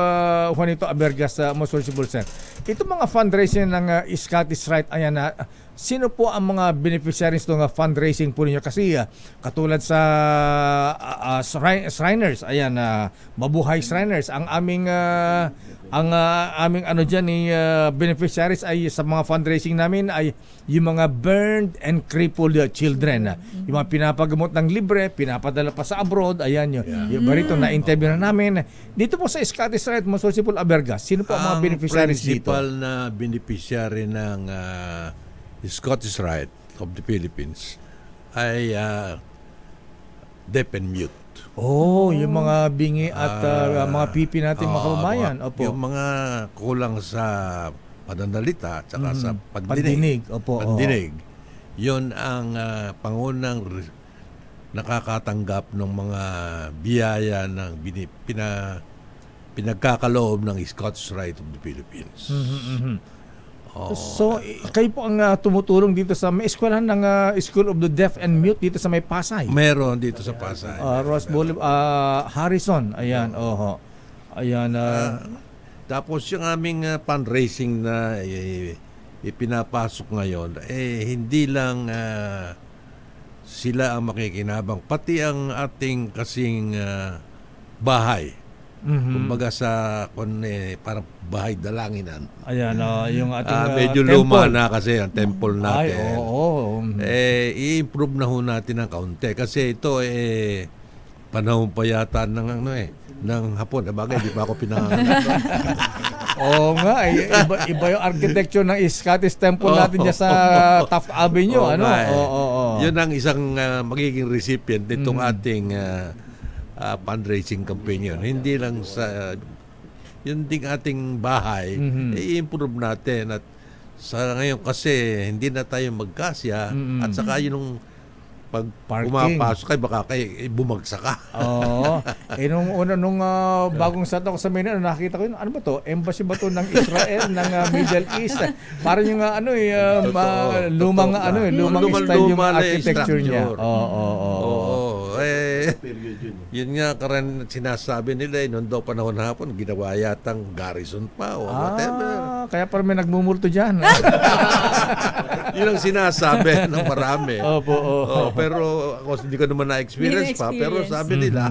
Juanito Abergas, Most Worshipful Sir. Ito mga fundraising ng Scottish Rite, ayan na. Sino po ang mga beneficiaries ng fundraising po ninyo? Kasi katulad sa Shriners, ayan, Mabuhay Shriners, ang aming ano dyan ni beneficiaries ay sa mga fundraising namin ay yung mga burned and crippled children. Yung mga pinapagamot ng libre, pinapadala pa sa abroad, ayan yun. Yung barito na-interview na namin. Dito po sa Scottish Rite, Most Worshipful Abergas, sino po ang mga beneficiaries dito? Ang principal na beneficiary ng Scottish Rite of the Philippines ay deaf and mute. Yung mga bingi at mga pipi natin mga kababayan. Yung mga kulang sa pananalita at saka sa pandinig. Pandinig. Yun ang pangunang nakakatanggap ng mga biyaya ng pinagkakaloob ng Scottish Rite of the Philippines. So, kayo po ang tumutulong dito sa may eskwelahan ng School of the Deaf and Mute dito sa may Pasay. Meron dito sa Pasay. Ross Boulevard, Harrison. Ayan, Ayan. Tapos yung aming fundraising na ipinapasok ngayon, hindi lang sila ang makikinabang. Pati ang ating kasing bahay. Kumbaga sa parang bahay dalanginan. Ayan, yung ating medyo temple. luma na kasi ang temple natin. Ay, i-improve na ho natin ng kaunti kasi ito panahon pa yata ng Hapon. Bagay, di pa ako Oo nga, iba yung architecture ng Scottish Temple natin dyan sa Taft Avenue. Yun ang isang magiging recipient nitong ating fundraising campaign yun. Hindi lang sa yun ding ating bahay, i-improve natin at sa ngayon kasi hindi na tayo magkasya at saka yun pag pumapasok kayo baka kayo bumagsak ka. Nung bagong start ako sa Manila, nakita ko yun, ano ba to? Embassy ba to ng Israel, ng Middle East? Parang yung lumang style yung architecture niya. Yun nga sinasabi nila noon daw panahon hapon ginawa yatang garrison pa o whatever. Kaya parang may nagmumulto dyan. Yun ang sinasabi ng marami. Pero ako hindi ko naman na-experience pa. Pero sabi nila,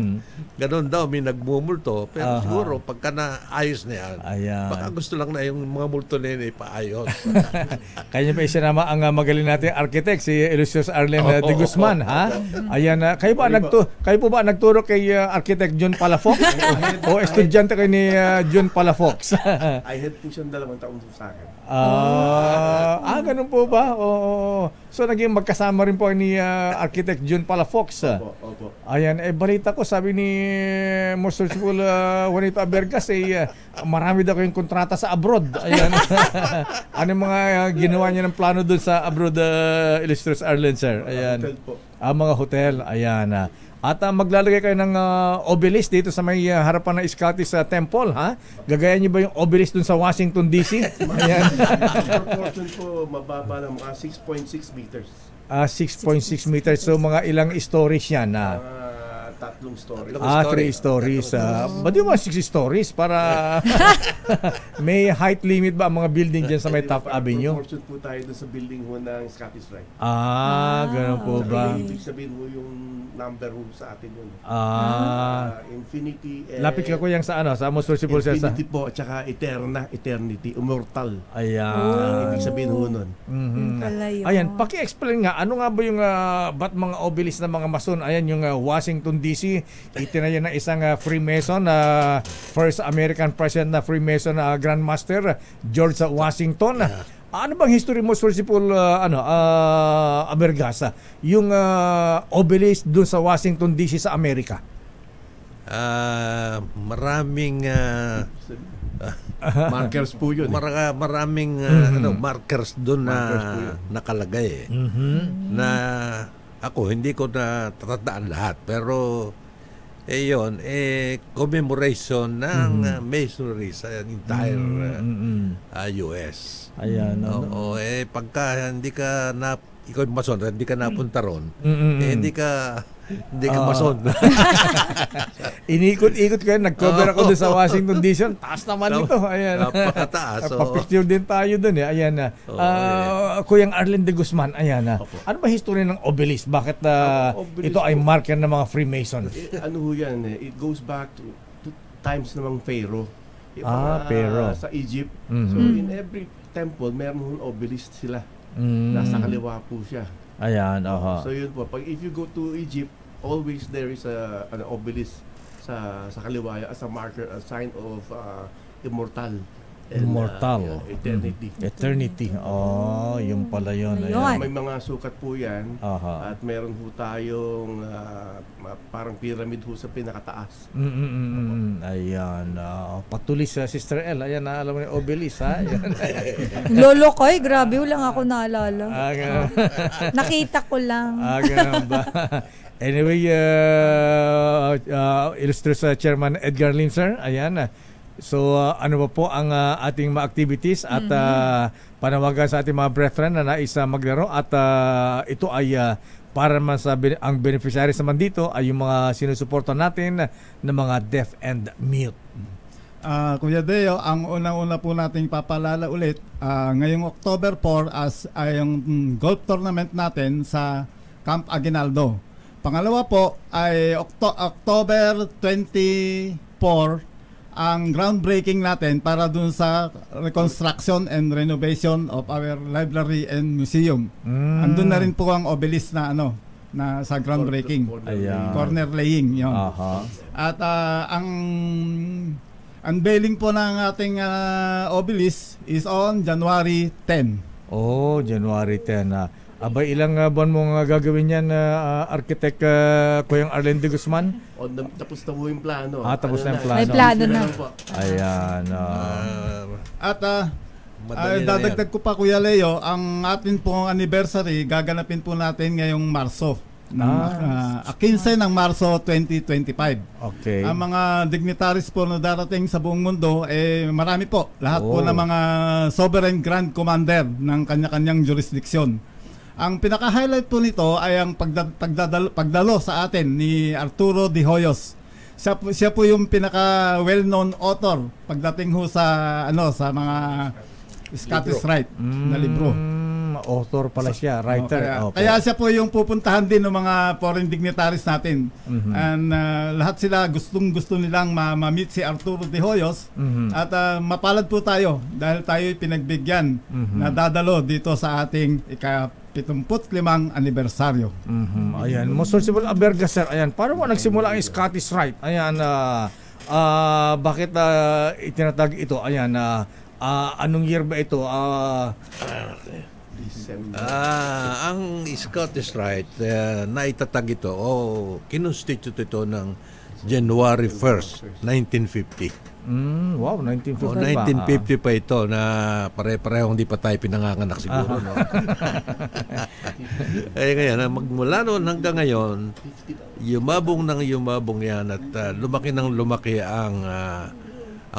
ganun daw, may nagmumulto. Pero siguro, pagka naayos na yan, baka gusto lang na yung mga multo na yun ipaayos. Kaya pa isinama ang magaling natin architect, si Illustrious Arlen de Guzman. Ayan, kayo po ba nagturo kay Architect John Palafox? O estudyante kayo ni John Palafox? I had po siyang 2 taon sa akin. Ganun po ba? So naging magkasama rin po ni Architect John Palafox. Opo. Ayan, balita ko, sabi ni Most Worshipful Juanito Abergas, marami daw kayong kontrata sa abroad. Ayan. Ano mga ginawa niya ng plano doon sa abroad, Illustrious Arlen, sir? Ayan. Hotel po. Mga hotel. Ayan. At maglalagay kayo ng obelisk dito sa may harapan ng Scottish Temple, ha? Gagayan niyo ba yung obelisk dun sa Washington DC? Ayan. Proportion po mababa ng mga 6.6 meters. 6.6 meters. So mga ilang stories yan? 3 stories. 3 stories. Ba't yung mga 6 stories? Para may height limit ba ang mga building dyan sa may Taft Avenue? Proportion po tayo dun sa building ho ng Scottish Rite. Ganun po ba? Ibig sabihin mo yung number ho sa atin yun. Infinity. Lapit ka ko yung sa Most Worshipful Sir. Infinity po, at saka eternity, immortal. Ayan. Ibig sabihin ho nun. Ayan, paki-explain nga, ano nga ba yung ba't mga obelisk na mga mason? Ayan, yung Washington DC, itinayo ng isang Freemason, first American president na Freemason Grand Master, George Washington. Ano bang history Most Worshipful Abergas? Yung obelisk dun sa Washington DC sa Amerika? Maraming markers po yun. Maraming markers doon na nakalagay. Na ako hindi ko na tatandaan lahat, pero Yun, commemoration ng masonry sa entire US. Ayan. Oo, pagka hindi ka ikaw yung mason, hindi ka napunta ron, hindi ka mason. Inikot-ikot kayo, nag-cover ako doon sa Washington DC. Taas naman ito. Ayan. Napakataas. Papicture din tayo doon Ayan na. Kuyang Arlen de Guzman, ayan na. Ano ba history ng obelisk? Bakit ito ay marker ng mga Freemason? Ano ho yan It goes back to times ng Pharaoh. Pharaoh. Sa Egypt. So in every temple, meron hong obelisk sila. Nasa kaliwa po siya. Ayan, So yun po, if you go to Egypt, always there is an obelisk sa kaliwa as a marker, a sign of immortal. Eternity. Yung pala yun. May mga sukat po yan. At meron po tayong parang pyramid ho sa pinakataas. Ayan. Patulis sa Sister El. Ayan, alam mo yung obelisk, ha? Lolo Koy, grabe, walang ako naalala. Nakita ko lang. Ganun ba? Anyway, illustrious Chairman Edgar Lim, sir. Ayan. So ano ba po ang ating mga activities at panawagan sa ating mga brethren na nais maglaro at ito ay para man sa ang beneficiaries naman dito ay yung mga sinusuporta natin ng mga deaf and mute. Kuya Deo, ang unang-una po nating papalala ulit ngayong October 4 ay yung golf tournament natin sa Camp Aguinaldo. Pangalawa po ay October 24 ang groundbreaking natin para dun sa reconstruction and renovation of our library and museum. Andun na rin po ang obelisk na na sa groundbreaking. Corner laying yon. At ang unveiling po ng ating obelisk is on January 10. January 10. Abay, ilang buwan mong gagawin yan, Architect Kuyang Arlen de Guzman? Tapos na po yung plano. Tapos na yung plano. May plano na. Ayan. At dadagdag ko pa, Kuya Leo, ang atin pong anniversary, gaganapin po natin ngayong Marso. 15 ng Marso 2025. Okay. Ang mga dignitaries po na darating sa buong mundo, marami po. Lahat po ng mga Sovereign Grand Commander ng kanya-kanyang jurisdiction. Ang pinaka-highlight po nito ay ang pagdalo sa atin ni Arturo de Hoyos. Siya po yung pinaka-well-known author pagdating ho sa mga Scottish Rite na libro. Author pala siya, writer. Kaya siya po yung pupuntahan din ng mga foreign dignitaries natin. And lahat sila gustong-gusto nilang ma-meet si Arturo de Hoyos. At mapalad po tayo dahil tayo pinagbigyan na dadalo dito sa ating 75 anibersaryo. Ayan, most possible Aberga, sir. Ayan, paano mo nagsimula ang Scottish Rite? Ayan, bakit itinatag ito? Ayan, anong year ba ito? Ang Scottish Rite, naitatag ito kinonstitute ito ng January 1st, 1950. Wow, 1950 1950 pa ito na pare-parehong hindi pa tayo pinanganganak siguro. No? Ngayon, magmula noon hanggang ngayon, yumabong yan at lumaki ng lumaki ang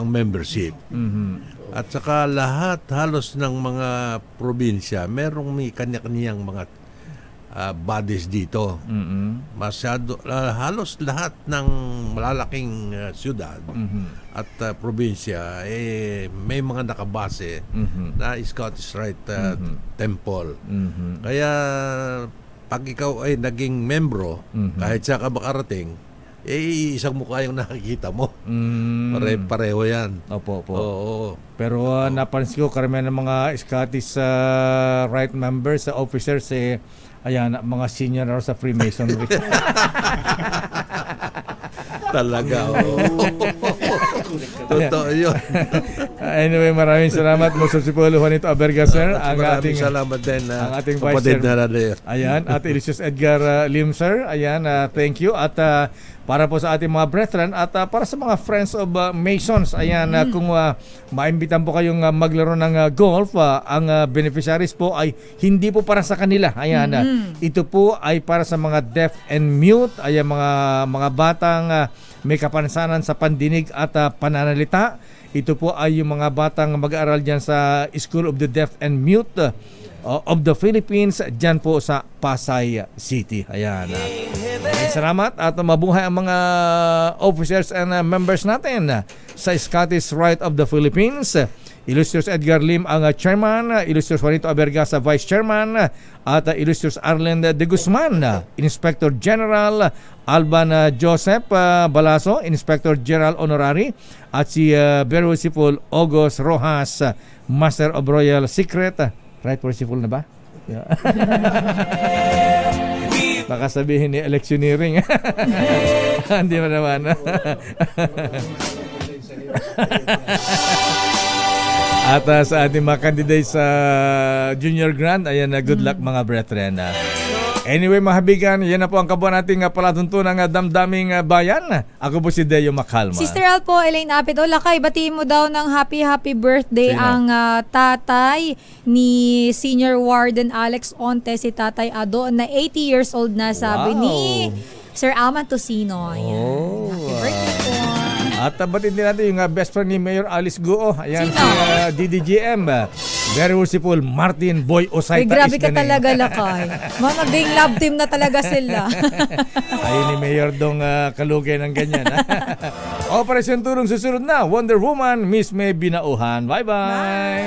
membership. At saka halos ng mga probinsya, may kanya-kanyang mga bodies dito. Halos lahat ng malalaking syudad at probinsya may mga nakabase na Scottish Rite Temple. Kaya pag ikaw ay naging membro, kahit sa ka makarating, isang mukha yung nakikita mo. Pareho yan. Opo. Oo. Pero napansin ko, karamihan ng mga Scottish Rite members, officers, ayan, mga senior na sa Freemasonry. Talaga. Totoo yun. Anyway, maraming salamat Municipal Juanito Aberga, sir. Maraming salamat din ang ating Vice kapatid Chair. na Ayan, at Ilicious Edgar Lim, sir. Ayan, thank you. At para po sa ating mga brethren at para sa mga Friends of Masons, ayan, kung maimbitan po kayong maglaro ng golf, ang beneficiaries po ay hindi po para sa kanila. Ayan, ito po ay para sa mga deaf and mute, ayan, mga batang may kapansanan sa pandinig at pananalita. Ito po ay yung mga batang mag-aaral dyan sa School of the Deaf and Mute of the Philippines, dyan po sa Pasay City. Ayan. Salamat at mabuhay ang mga officers and members natin sa Scottish Rite of the Philippines. Illustrious Edgar Lim ang chairman, Illustrious Juanito Aberga sa vice chairman, at Illustrious Arlen de Guzman, Inspector General, Alban Joseph Balaso, Inspector General Honorary, at si Venerable August Rojas, Master of Royal Secret. Right Worshipful na ba? Yeah. Baka sabihin ni electioneering. Hindi mo naman. At sa ating mga candidates sa Junior Grand, ayan, good luck mga brethren. Anyway, mga habigan, yan na po ang kabuan nating palatuntunan ng damdaming bayan. Ako po si Deo Macalma. Sister Alpo, Elaine Apit, Lakay, batiin mo daw ng happy birthday ang tatay ni Senior Warden Alex Onte, si Tatay Ado, na 80 years old na, sabi ni Sir Alman Tosino. Ayan. Happy birthday po. At batid din natin yung best friend ni Mayor Alice Guo. Ayan, si DDGM. Very worshipful Martin Boy Osayta. Grabe ka talaga, Lakay. Maging love team na talaga sila. Ayun ni Mayor dong kalugay ng ganyan. Operasyon Turong susunod na. Wonder Woman, Miss May Binauhan. Bye-bye.